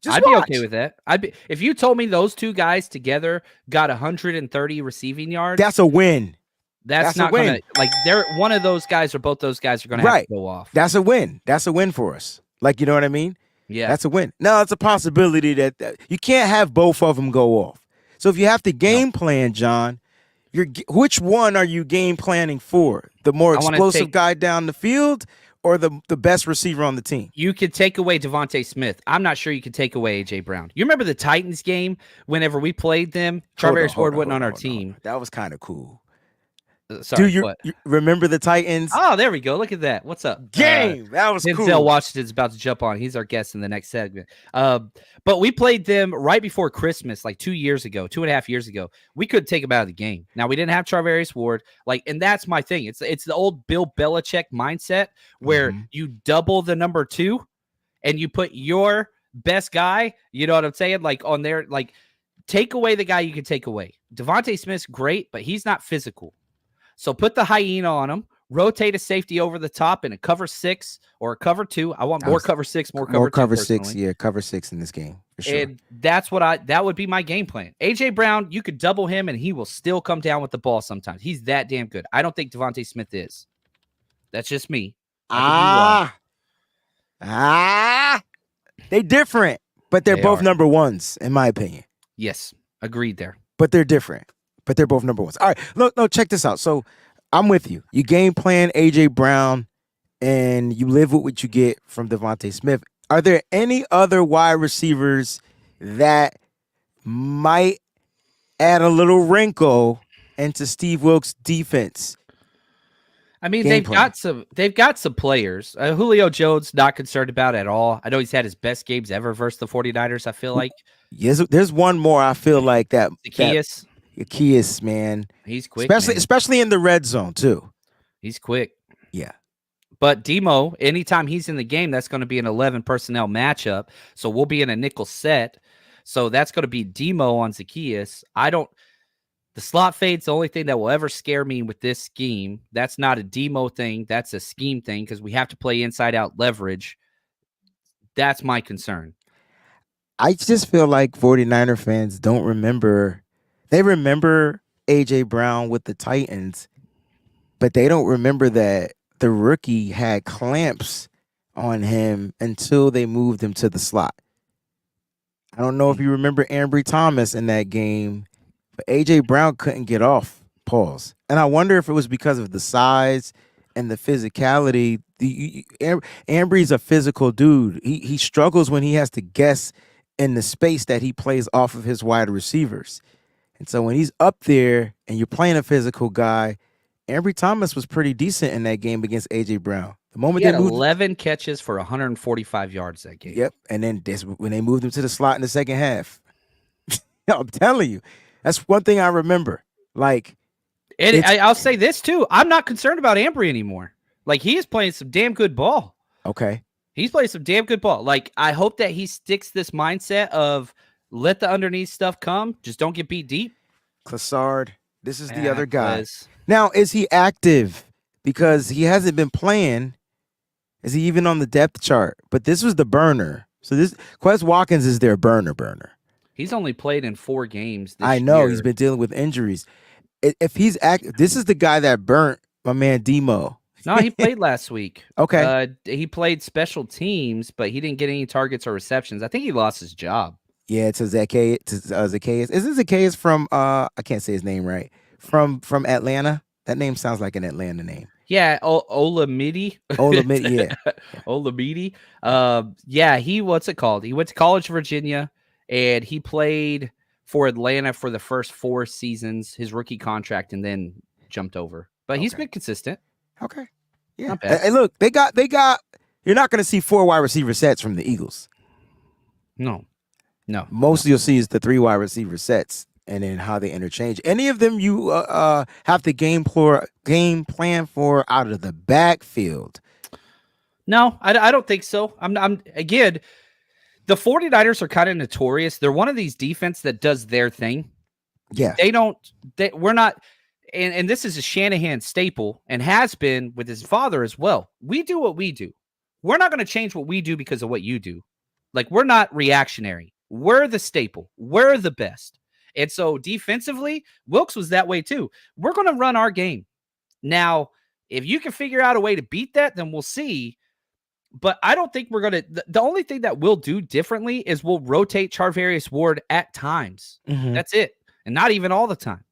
Just I'd watch. be okay with that. If you told me those 2 guys together got 130 receiving yards. That's a win. That's That's a not going win. to, like, they're one of those guys or both those guys are going to have Right. to go off. That's a win. That's a win for us. Like, you know what I mean? Yeah. That's a win. Now, it's a possibility that you can't have both of them go off. So if you have to game plan, John, which one are you game planning for? The more explosive guy down the field or the best receiver on the team? You could take away Devontae Smith. I'm not sure you could take away A.J. Brown. You remember the Titans game whenever we played them? Charvarius Ward wasn't on our team. That was kind of cool. Sorry, do you remember the Titans? Oh, there we go. Look at that. What's up? Game. That was cool. Denzel Washington's about to jump on. He's our guest in the next segment. But we played them right before Christmas, like 2.5 years ago. We couldn't take them out of the game. Now, we didn't have Charvarius Ward. And that's my thing. It's the old Bill Belichick mindset where you double the number 2 and you put your best guy, you know what I'm saying? Like on there, like take away the guy you can take away. Devontae Smith's great, but he's not physical. So put the hyena on him, rotate a safety over the top in a cover 6 or a cover 2. I want more cover 6, more cover 6. Yeah, cover 6 in this game. For sure. And that's that would be my game plan. A.J. Brown, you could double him and he will still come down with the ball sometimes. He's that damn good. I don't think Devontae Smith is. That's just me. They different, but they're both number ones, in my opinion. Yes, agreed there. But they're different. But they're both number ones. All right, look, no, check this out. So I'm with you. You game plan A.J. Brown, and you live with what you get from Devontae Smith. Are there any other wide receivers that might add a little wrinkle into Steve Wilkes' defense? I mean, they've got some players. Julio Jones, not concerned about at all. I know he's had his best games ever versus the 49ers, I feel like. Yes, there's one more I feel like that. Zacchaeus, man. He's quick. Especially in the red zone, too. He's quick. Yeah. But Demo, anytime he's in the game, that's going to be an 11 personnel matchup. So we'll be in a nickel set. So that's going to be Demo on Zacchaeus. The slot fade's the only thing that will ever scare me with this scheme. That's not a Demo thing. That's a scheme thing because we have to play inside out leverage. That's my concern. I just feel like 49er fans don't remember. They remember A.J. Brown with the Titans, but they don't remember that the rookie had clamps on him until they moved him to the slot. I don't know if you remember Ambry Thomas in that game, but A.J. Brown couldn't get off. Pause. And I wonder if it was because of the size and the physicality. Ambry's a physical dude. He struggles when he has to guess in the space that he plays off of his wide receivers. And so when he's up there and you're playing a physical guy, Ambry Thomas was pretty decent in that game against A.J. Brown. The moment he had 11 catches for 145 yards that game. Yep. And then when they moved him to the slot in the second half. I'm telling you, that's one thing I remember. I'll say this too. I'm not concerned about Ambry anymore. Like, he is playing some damn good ball. Okay. He's playing some damn good ball. Like, I hope that he sticks this mindset of let the underneath stuff come. Just don't get beat deep. Classard, this is the other guy. Now, is he active? Because he hasn't been playing. Is he even on the depth chart? But this was the burner. So Quez Watkins is their burner. He's only played in 4 games this I know. year. He's been dealing with injuries. If he's active, this is the guy that burnt my man Demo. No, he played last week. Okay. He played special teams, but he didn't get any targets or receptions. I think he lost his job. Yeah, to Zacchaeus. Isn't Zacchaeus from I can't say his name right. From Atlanta? That name sounds like an Atlanta name. Yeah, Olamide. Olamide, yeah. Olamide. Yeah, what's it called? He went to college in Virginia, and he played for Atlanta for the first 4 seasons, his rookie contract, and then jumped over. But he's been consistent. Okay. Yeah. Hey, look, they got you're not going to see 4 wide receiver sets from the Eagles. No. Mostly you'll see is the 3 wide receiver sets and then how they interchange. Any of them you have to game plan for out of the backfield? No, I don't think so. I'm again, the 49ers are kind of notorious. They're one of these defense that does their thing. Yeah. We're not, and this is a Shanahan staple and has been with his father as well. We do what we do. We're not going to change what we do because of what you do. Like, we're not reactionary. We're the staple. We're the best. And so defensively, Wilkes was that way too. We're going to run our game. Now, if you can figure out a way to beat that, then we'll see. But I don't think we're going to. The only thing that we'll do differently is we'll rotate Charvarius Ward at times. Mhm. That's it. And not even all the time.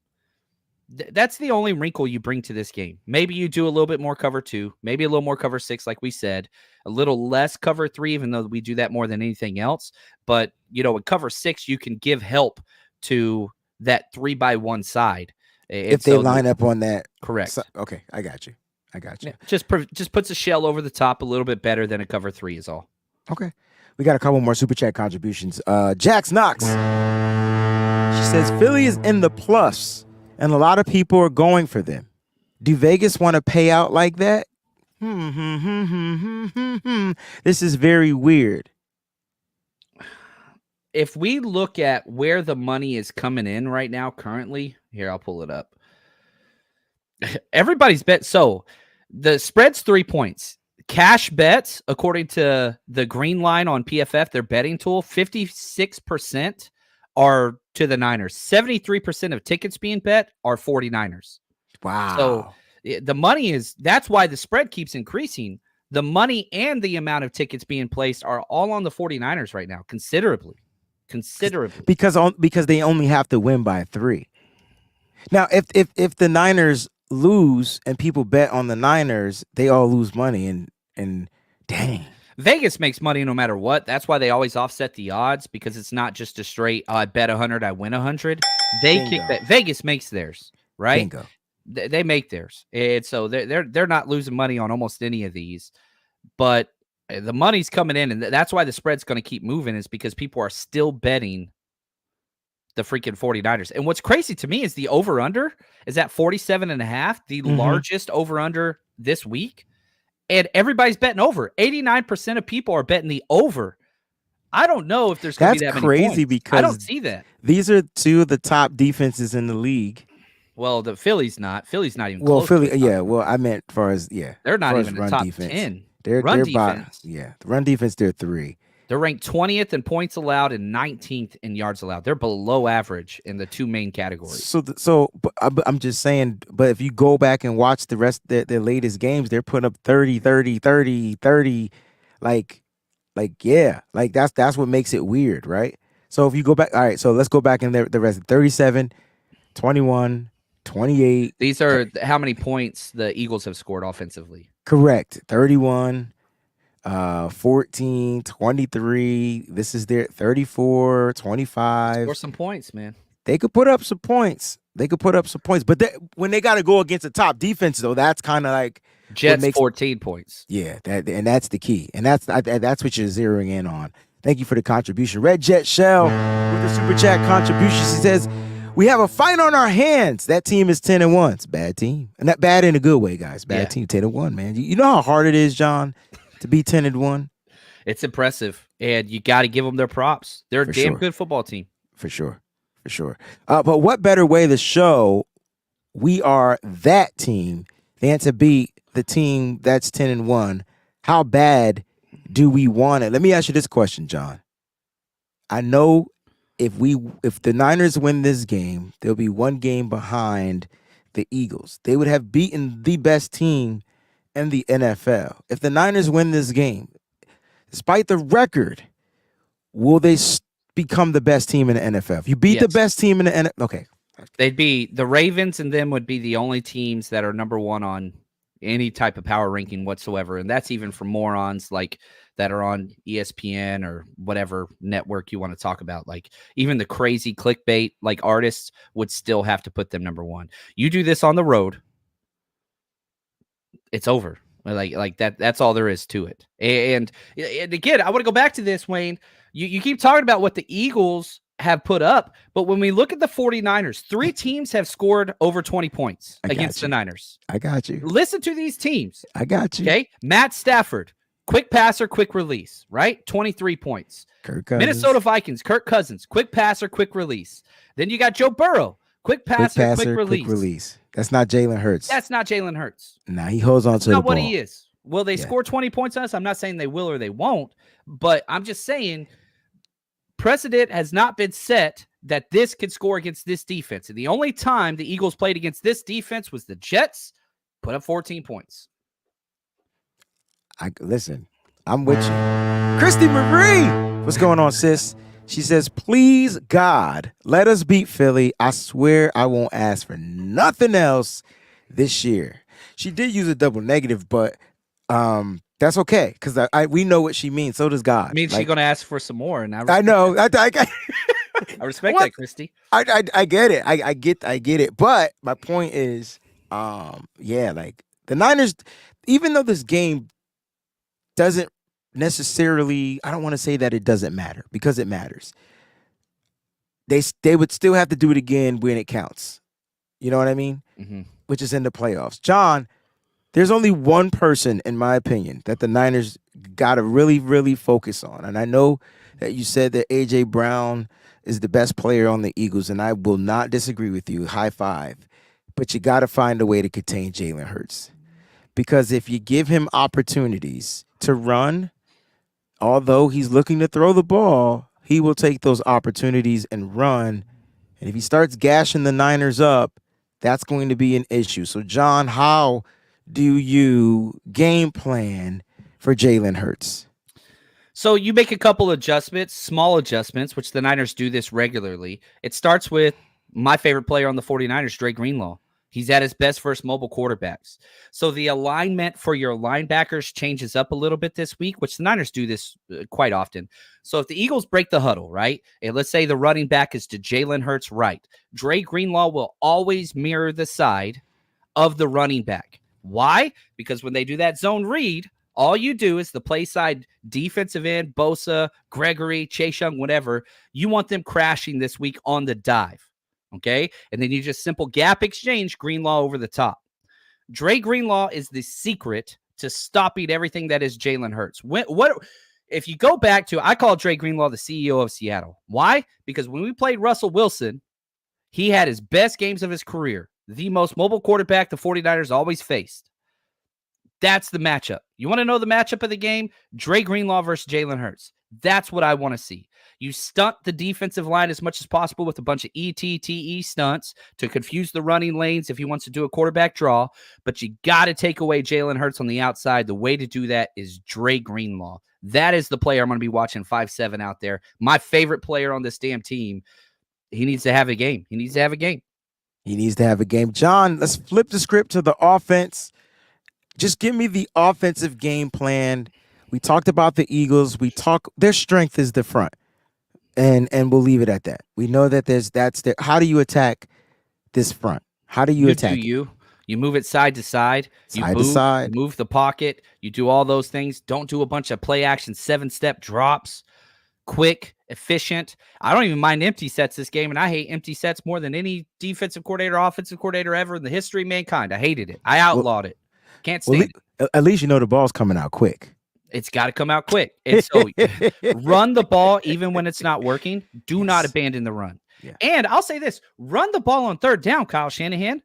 That's the only wrinkle you bring to this game. Maybe you do a little bit more cover 2, maybe a little more cover 6, like we said, a little less cover 3, even though we do that more than anything else. But, in cover 6, you can give help to that 3-by-1 side. If they line up on that. Correct. Okay, I got you. Yeah, just puts a shell over the top a little bit better than a cover 3 is all. Okay. We got a couple more super chat contributions. Jax Knox. She says Philly is in the plus, and a lot of people are going for them. Do Vegas want to pay out like that? This is very weird. If we look at where the money is coming in right now, currently, here, I'll pull it up. Everybody's bet. So the spread's 3 points. Cash bets, according to the green line on PFF, their betting tool, 56% are to the Niners. 73% of tickets being bet are 49ers. Wow. So the money that's why the spread keeps increasing. The money and the amount of tickets being placed are all on the 49ers right now, considerably. Because they only have to win by 3. Now, if the Niners lose and people bet on the Niners, they all lose money and dang. Vegas makes money no matter what. That's why they always offset the odds, because it's not just a straight, I bet 100, I win 100. They Bingo. kick that. Vegas makes theirs, right? Bingo. They make theirs. And so they're not losing money on almost any of these. But the money's coming in, and that's why the spread's going to keep moving, is because people are still betting the freaking 49ers. And what's crazy to me is the over-under is at 47.5, the largest over-under this week. And everybody's betting over. 89% of people are betting the over. I don't know if there's going to be that many points. That's crazy because I don't see that. These are 2 of the top defenses in the league. Well, the Philly's not. Philly's not even Well, close. Philly, yeah. Well, I meant as far as, yeah. They're not as even run the top defense. 10. They're defense. The run defense, they're 3. They're ranked 20th in points allowed and 19th in yards allowed. They're below average in the 2 main categories. But I'm just saying, but if you go back and watch the rest of their latest games, they're putting up 30, 30, 30, 30. Like that's what makes it weird, right? So if you go back, all right, so let's go back in the rest, 37, 21, 28. These are how many points the Eagles have scored offensively. Correct. 31, 14, 23. This is their 34, 25. Score some points, man. They could put up some points. But when they got to go against a top defense, though, that's kind of like Jets 14 points. Yeah, and that's the key, and that's what you're zeroing in on. Thank you for the contribution, Red Jet Shell, with the super chat contribution. She says, "We have a fight on our hands. That team is 10-1. It's a bad team, and that bad in a good way, guys. Bad team, 10-1, man. You know how hard it is, John, to be 10-1. It's impressive, and you got to give them their props. They're a damn good football team, for sure. But what better way to show we are that team than to beat the team that's 10-1? How bad do we want it? Let me ask you this question, John. I know if the Niners win this game, they'll be 1 game behind the Eagles. They would have beaten the best team in the NFL. If the Niners win this game, despite the record, will they become the best team in the NFL? If you beat the best team in the NFL, okay. They'd be the Ravens, and them would be the only teams that are number 1 on any type of power ranking whatsoever. And that's even for morons like that are on ESPN or whatever network you want to talk about. Like even the crazy clickbait like artists would still have to put them number 1. You do this on the road, it's over. Like that's all there is to it. And again, I want to go back to this, Wayne. You keep talking about what the Eagles have put up, but when we look at the 49ers, 3 teams have scored over 20 points against the Niners. I got you. Listen to these teams. I got you. Okay. Matt Stafford, quick passer, quick release, right? 23 points. Kirk Cousins. Minnesota Vikings, Kirk Cousins, quick passer, quick release. Then you got Joe Burrow, quick passer, quick release. That's not Jalen Hurts. That's not Jalen Hurts. Nah, he holds on to the ball. That's not what he is. Will they score 20 points on us? I'm not saying they will or they won't, but I'm just saying precedent has not been set that this could score against this defense. And the only time the Eagles played against this defense was the Jets Put up 14 points. Listen, I'm with you. Christy Marie, what's going on, sis? She says, please, God, let us beat Philly. I swear I won't ask for nothing else this year. She did use a double negative, but that's okay because we know what she means. So does God. I mean, she's going to ask for some more. And I know. I respect that, Christy. I get it. I get it. But my point is, like the Niners, even though this game doesn't necessarily, I don't want to say that it doesn't matter because it matters. They would still have to do it again when it counts. You know what I mean? Mm-hmm. Which is in the playoffs. John, there's only one person, in my opinion, that the Niners got to really, really focus on. And I know that you said that A.J. Brown is the best player on the Eagles, and I will not disagree with you. High five. But you got to find a way to contain Jalen Hurts. Because if you give him opportunities to run, although he's looking to throw the ball, he will take those opportunities and run. And if he starts gashing the Niners up, that's going to be an issue. So, John, how do you game plan for Jalen Hurts? So you make a couple adjustments, small adjustments, which the Niners do this regularly. It starts with my favorite player on the 49ers, Dre Greenlaw. He's at his best versus mobile quarterbacks. So the alignment for your linebackers changes up a little bit this week, which the Niners do this quite often. So if the Eagles break the huddle, right, and let's say the running back is to Jalen Hurts right, Dre Greenlaw will always mirror the side of the running back. Why? Because when they do that zone read, all you do is the play side defensive end, Bosa, Gregory, Chase Young, whatever, you want them crashing this week on the dive. Okay. And then you just simple gap exchange Greenlaw over the top. Dre Greenlaw is the secret to stopping everything that is Jalen Hurts. If you go back to, I call Dre Greenlaw the CEO of Seattle. Why? Because when we played Russell Wilson, he had his best games of his career, the most mobile quarterback the 49ers always faced. That's the matchup. You want to know the matchup of the game? Dre Greenlaw versus Jalen Hurts. That's what I want to see. You stunt the defensive line as much as possible with a bunch of ETTE stunts to confuse the running lanes if he wants to do a quarterback draw, but you got to take away Jalen Hurts on the outside. The way to do that is Dre Greenlaw. That is the player I'm going to be watching 5-7 out there. My favorite player on this damn team. He needs to have a game. He needs to have a game. He needs to have a game. John, let's flip the script to the offense. Just give me the offensive game plan. We talked about the Eagles. Their strength is the front. And we'll leave it at that. We know that that's there. How do you attack this front? How do you attack it? You move it side to side. You move the pocket. You do all those things. Don't do a bunch of play action 7-step drops. Quick, efficient. I don't even mind empty sets this game, and I hate empty sets more than any defensive coordinator, offensive coordinator ever in the history of mankind. I hated it. I outlawed it. Can't stand it. At least you know the ball's coming out quick. It's got to come out quick. And so run the ball even when it's not working. Do not abandon the run. Yeah. And I'll say this, run the ball on third down, Kyle Shanahan.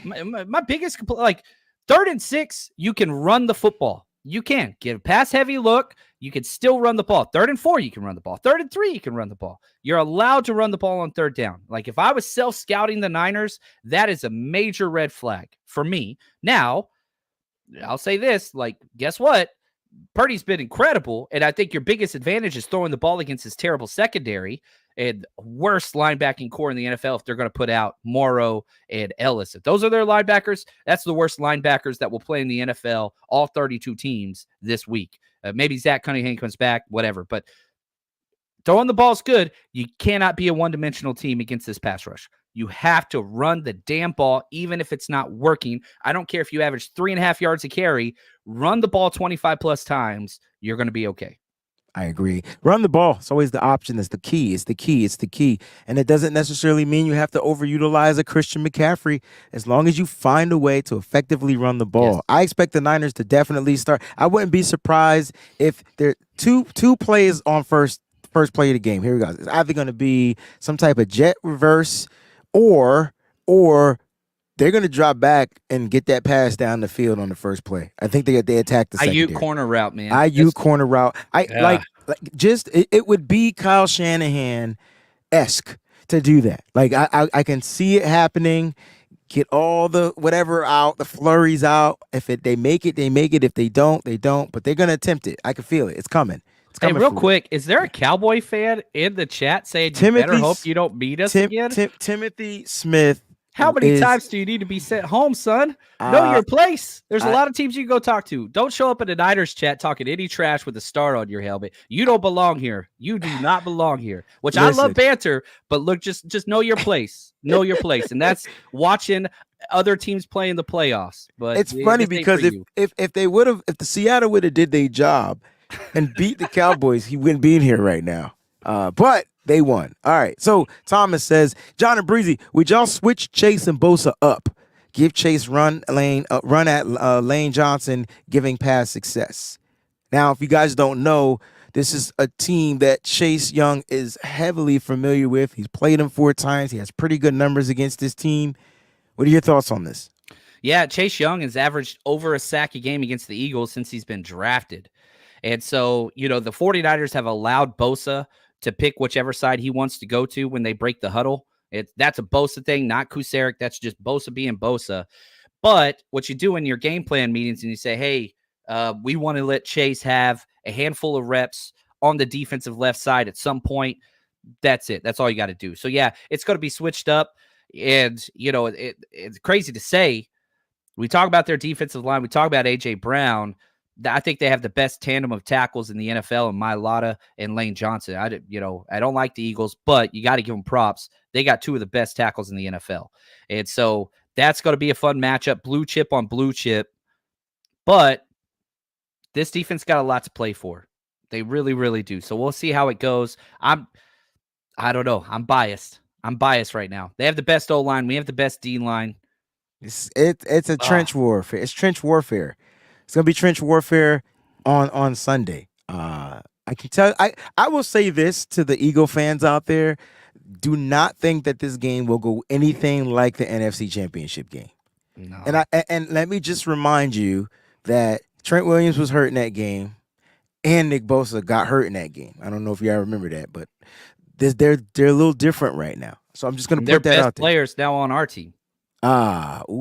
My biggest complaint, 3rd and 6, you can run the football. You can get a pass heavy look. You can still run the ball. 3rd and 4, you can run the ball. 3rd and 3, you can run the ball. You're allowed to run the ball on third down. Like if I was self-scouting the Niners, that is a major red flag for me. Now, I'll say this, guess what? Purdy's been incredible, and I think your biggest advantage is throwing the ball against his terrible secondary and worst linebacking core in the NFL if they're going to put out Morrow and Ellis. If those are their linebackers, that's the worst linebackers that will play in the NFL, all 32 teams this week. Maybe Zach Cunningham comes back, whatever. But throwing the ball is good. You cannot be a one-dimensional team against this pass rush. You have to run the damn ball, even if it's not working. I don't care if you average 3.5 yards a carry. Run the ball 25-plus times. You're going to be okay. I agree. Run the ball. It's always the option. It's the key. It's the key. It's the key. And it doesn't necessarily mean you have to overutilize a Christian McCaffrey as long as you find a way to effectively run the ball. Yes. I expect the Niners to definitely start. I wouldn't be surprised if there are two plays on first play of the game. Here we go. It's either going to be some type of jet reverse or they're going to drop back and get that pass down the field on the first play. I think they attack the secondary. IU corner route, man. Corner route. It would be Kyle Shanahan-esque to do that. I can see it happening. get all the whatever out, the flurries out. If they make it, they make it. If they don't, they don't. But they're gonna attempt it. I can feel it. It's coming. It's Hey, coming real for them. quick, is there a Cowboy fan in the chat saying you better Timothy hope you don't beat us again? Timothy Smith How many is times do you need to be sent home, son? Know your place. There's a lot of teams you can go talk to. Don't show up in the Niners chat talking any trash with a star on your helmet. You don't belong here. You do not belong here. Which I love banter, but look, just know your place. Know your place. And that's watching other teams play in the playoffs. But it's funny because if they would have, if the Seattle would have did their job and beat the Cowboys, he wouldn't be in here right now. But they won. All right. So Thomas says, John and Breezy, would y'all switch Chase and Bosa up? Give Chase run at Lane Johnson, giving pass success. Now, if you guys don't know, this is a team that Chase Young is heavily familiar with. He's played him 4 times. He has pretty good numbers against this team. What are your thoughts on this? Yeah, Chase Young has averaged over a sack a game against the Eagles since he's been drafted. And so, the 49ers have allowed Bosa to pick whichever side he wants to go to when they break the huddle. That's a Bosa thing, not Kuseric. That's just Bosa being Bosa. But what you do in your game plan meetings and you say, hey, we want to let Chase have a handful of reps on the defensive left side at some point. That's it. That's all you got to do. So, yeah, it's going to be switched up. And, it's crazy to say. We talk about their defensive line. We talk about A.J. Brown. I think they have the best tandem of tackles in the NFL in Mailata and Lane Johnson. I don't like the Eagles, but you got to give them props. They got 2 of the best tackles in the NFL. And so that's going to be a fun matchup, blue chip on blue chip. But this defense got a lot to play for. They really, really do. So we'll see how it goes. I don't know. I'm biased. I'm biased right now. They have the best O-line. We have the best D-line. It's a trench warfare. It's trench warfare. It's gonna be trench warfare on Sunday. I can tell. I will say this to the Eagle fans out there: do not think that this game will go anything like the NFC Championship game. No. And let me just remind you that Trent Williams was hurt in that game, and Nick Bosa got hurt in that game. I don't know if y'all remember that, but they're a little different right now. So I'm just gonna put that out there. Players now on our team. Ouch.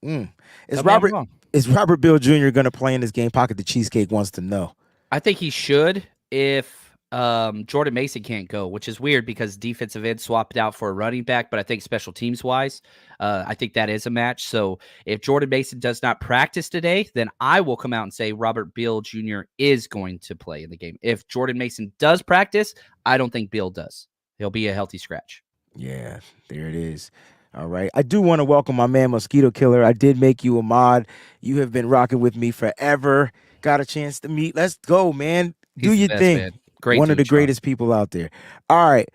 Is Robert Bill Jr. going to play in this game? Pocket the Cheesecake wants to know. I think he should if Jordan Mason can't go, which is weird because defensive end swapped out for a running back, but I think special teams wise, I think that is a match. So if Jordan Mason does not practice today, then I will come out and say Robert Bill Jr. is going to play in the game. If Jordan Mason does practice, I don't think Bill does. He'll be a healthy scratch. Yeah, there it is. All right. I do want to welcome my man, Mosquito Killer. I did make you a mod. You have been rocking with me forever. Got a chance to meet. Let's go, man. Do your thing. Man. Great One of the greatest people out there. All right.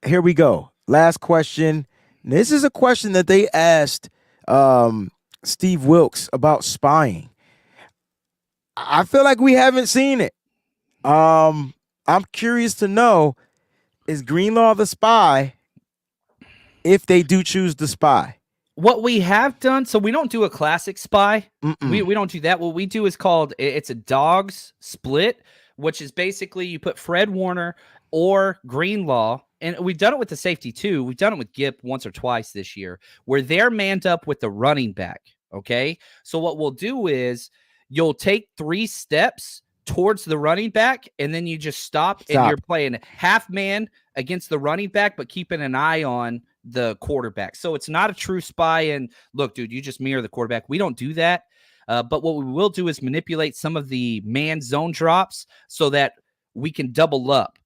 Here we go. Last question. This is a question that they asked Steve Wilkes about spying. I feel like we haven't seen it. I'm curious to know, is Greenlaw the spy if they do choose the spy? What we have done, so we don't do a classic spy. We don't do that. What we do is called, it's a dogs split, which is basically you put Fred Warner or Greenlaw, and we've done it with the safety too. We've done it with Gipp once or twice this year, where they're manned up with the running back, okay? So what we'll do is you'll take 3 steps towards the running back, and then you just stop. And you're playing half man against the running back, but keeping an eye on the quarterback. So it's not a true spy. And look, dude, you just mirror the quarterback. We don't do that. But what we will do is manipulate some of the man zone drops so that we can double up.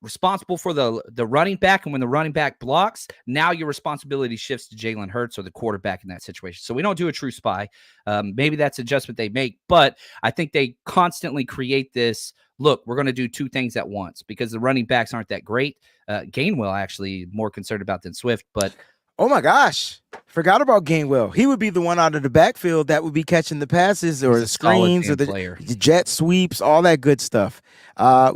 Responsible for the running back, and when the running back blocks, now your responsibility shifts to Jalen Hurts or the quarterback in that situation. So we don't do a true spy. Maybe that's an adjustment they make, but I think they constantly create this, look, we're going to do 2 things at once because the running backs aren't that great. Gainwell actually more concerned about than Swift, but oh my gosh, forgot about Gainwell. He would be the one out of the backfield that would be catching the passes or the screens or the jet sweeps, all that good stuff.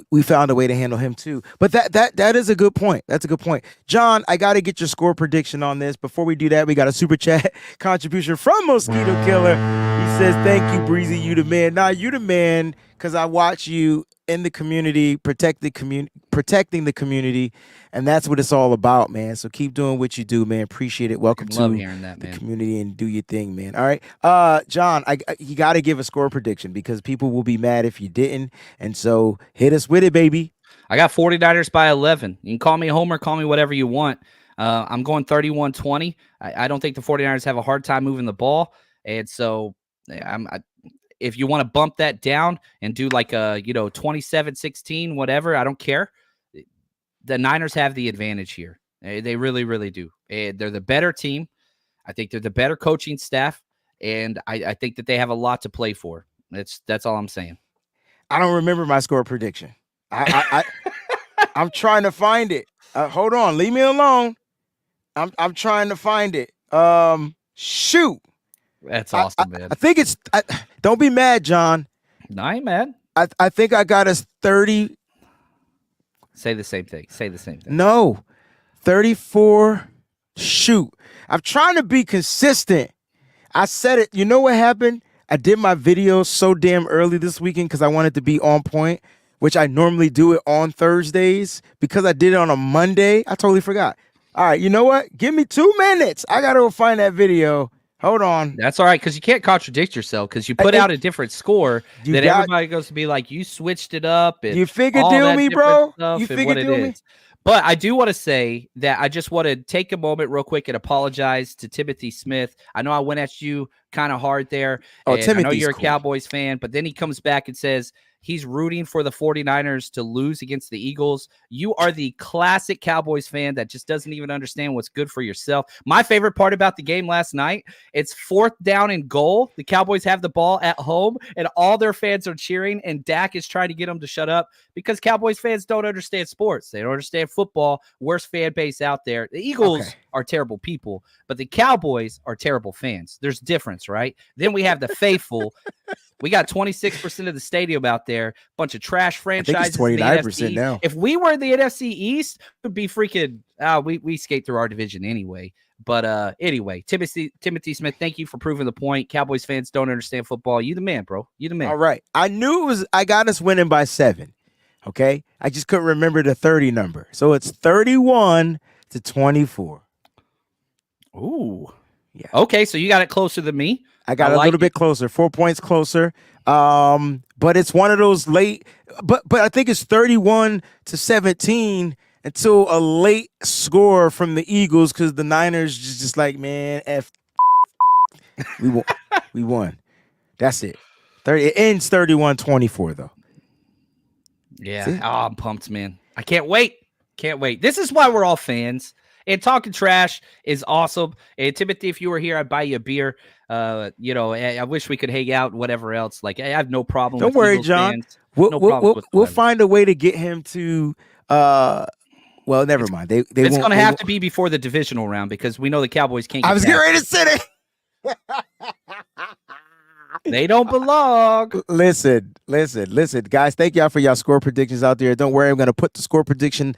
We found a way to handle him too. But that is a good point. That's a good point. John, I got to get your score prediction on this. Before we do that, we got a super chat contribution from Mosquito Killer. He says, thank you, Breezy. You the man. Nah, you the man because I watch you in the community, protecting the community, and that's what it's all about, man. So keep doing what you do, man. Appreciate it. Welcome Love to hearing that, the man. community and do your thing, man. All right, John, you got to give a score prediction because people will be mad if you didn't, and so hit us with it, baby. I got 49ers by 11. You can call me Homer, call me whatever you want. I'm going 31-20. I don't think the 49ers have a hard time moving the ball. And so if you want to bump that down and do like a 27-16, whatever, I don't care. The Niners have the advantage here. They really, really do. And they're the better team. I think they're the better coaching staff. And I think that they have a lot to play for. That's all I'm saying. I don't remember my score prediction. I'm trying to find it. Hold on, leave me alone. I'm trying to find it. Shoot. That's awesome, man. I think it's. Don't be mad, John. No, I ain't mad. I think I got us 30. Say the same thing. No, 34. Shoot. I'm trying to be consistent. I said it. You know what happened? I did my video so damn early this weekend because I wanted to be on point, which I normally do it on Thursdays. Because I did it on a Monday, I totally forgot. All right, you know what? Give me 2 minutes. I got to go find that video. Hold on. That's all right, because you can't contradict yourself because you put out a different score that everybody goes to be like, you switched it up. And you figure deal me, bro? You figure deal me? But I do want to say that I just want to take a moment real quick and apologize to Timothy Smith. I know I went at you kind of hard there. Oh, Timothy's I know you're cool. a Cowboys fan, but then he comes back and says he's rooting for the 49ers to lose against the Eagles. You are the classic Cowboys fan that just doesn't even understand what's good for yourself. My favorite part about the game last night, it's 4th down and goal. The Cowboys have the ball at home, and all their fans are cheering, and Dak is trying to get them to shut up because Cowboys fans don't understand sports. They don't understand football. Worst fan base out there. The Eagles are terrible people, but the Cowboys are terrible fans. There's difference, right? Then we have the faithful. We got 26% of the stadium out there, bunch of trash franchises. I think it's 29% now. If we were the NFC East, it would be freaking. We skate through our division anyway. But anyway, Timothy Smith, thank you for proving the point. Cowboys fans don't understand football. You the man, bro. You the man. All right. I knew it was. I got us winning by 7. Okay. I just couldn't remember the 30 number. So it's 31-24. Ooh. Yeah. Okay, so you got it closer than me. I got a little bit closer, 4 points closer. But it's one of those late. But I think it's 31-17 until a late score from the Eagles because the Niners just like, man, we won. We won. That's it. It ends 31-24 though. Yeah. Oh, I'm pumped, man. I can't wait. Can't wait. This is why we're all fans. And talking trash is awesome. And Timothy, if you were here, I'd buy you a beer. I wish we could hang out and whatever else. Like, I have no problem. Don't worry, Eagles John. Fans. We'll find a way to get him to. Well, never mind. It's going to have to be before the divisional round because we know the Cowboys can't. I was getting ready to say it. They don't belong. Listen, guys. Thank y'all for y'all score predictions out there. Don't worry, I'm going to put the score prediction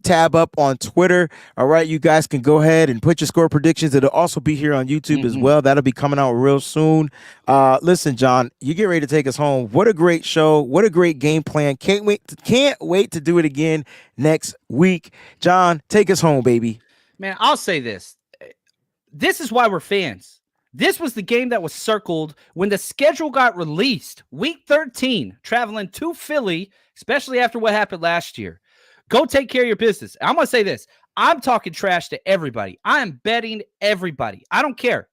tab up on Twitter. All right, you guys can go ahead and put your score predictions. It'll also be here on YouTube as well. That'll be coming out real soon. Listen, John, you get ready to take us home. What a great show. What a great game plan. Can't wait to do it again next week. John, take us home, baby. Man, I'll say this. This is why we're fans. This was the game that was circled when the schedule got released. Week 13, traveling to Philly, especially after what happened last year. Go take care of your business. I'm going to say this. I'm talking trash to everybody. I am betting everybody. I don't care.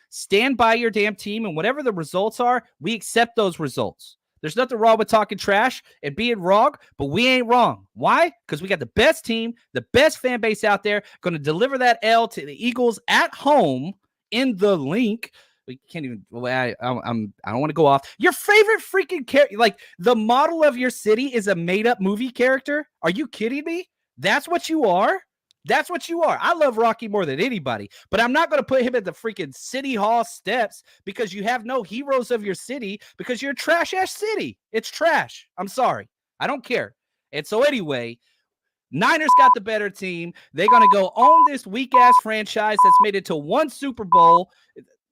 Stand by your damn team, and whatever the results are, we accept those results. There's nothing wrong with talking trash and being wrong, but we ain't wrong. Why? Because we got the best team, the best fan base out there, going to deliver that L to the Eagles at home in the link. We can't even. I don't want to go off. Your favorite freaking character, like the model of your city, is a made-up movie character. Are you kidding me? That's what you are. That's what you are. I love Rocky more than anybody, but I'm not going to put him at the freaking city hall steps because you have no heroes of your city because you're a trash-ass city. It's trash. I'm sorry. I don't care. And so anyway, Niners got the better team. They're going to go own this weak-ass franchise that's made it to one Super Bowl.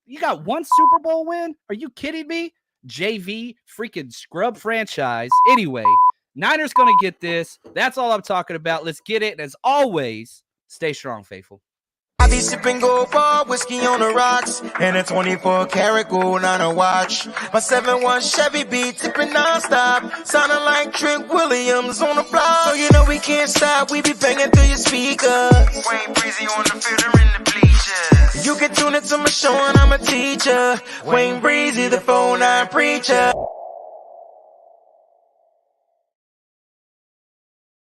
You got one Super Bowl win? Are you kidding me? JV freaking scrub franchise. Anyway, Niners going to get this. That's all I'm talking about. Let's get it. And as always, stay strong, faithful. I be sipping gold bar, whiskey on the rocks, and a 24 karat gold on a watch. My 7-1 Chevy be tipping nonstop, sounding like Trent Williams on the block. So you know we can't stop, we be banging through your speakers. WayneBreezie on the field or in the bleachers. You can tune into my show and I'm a teacher. WayneBreezie, the 4-9 preacher.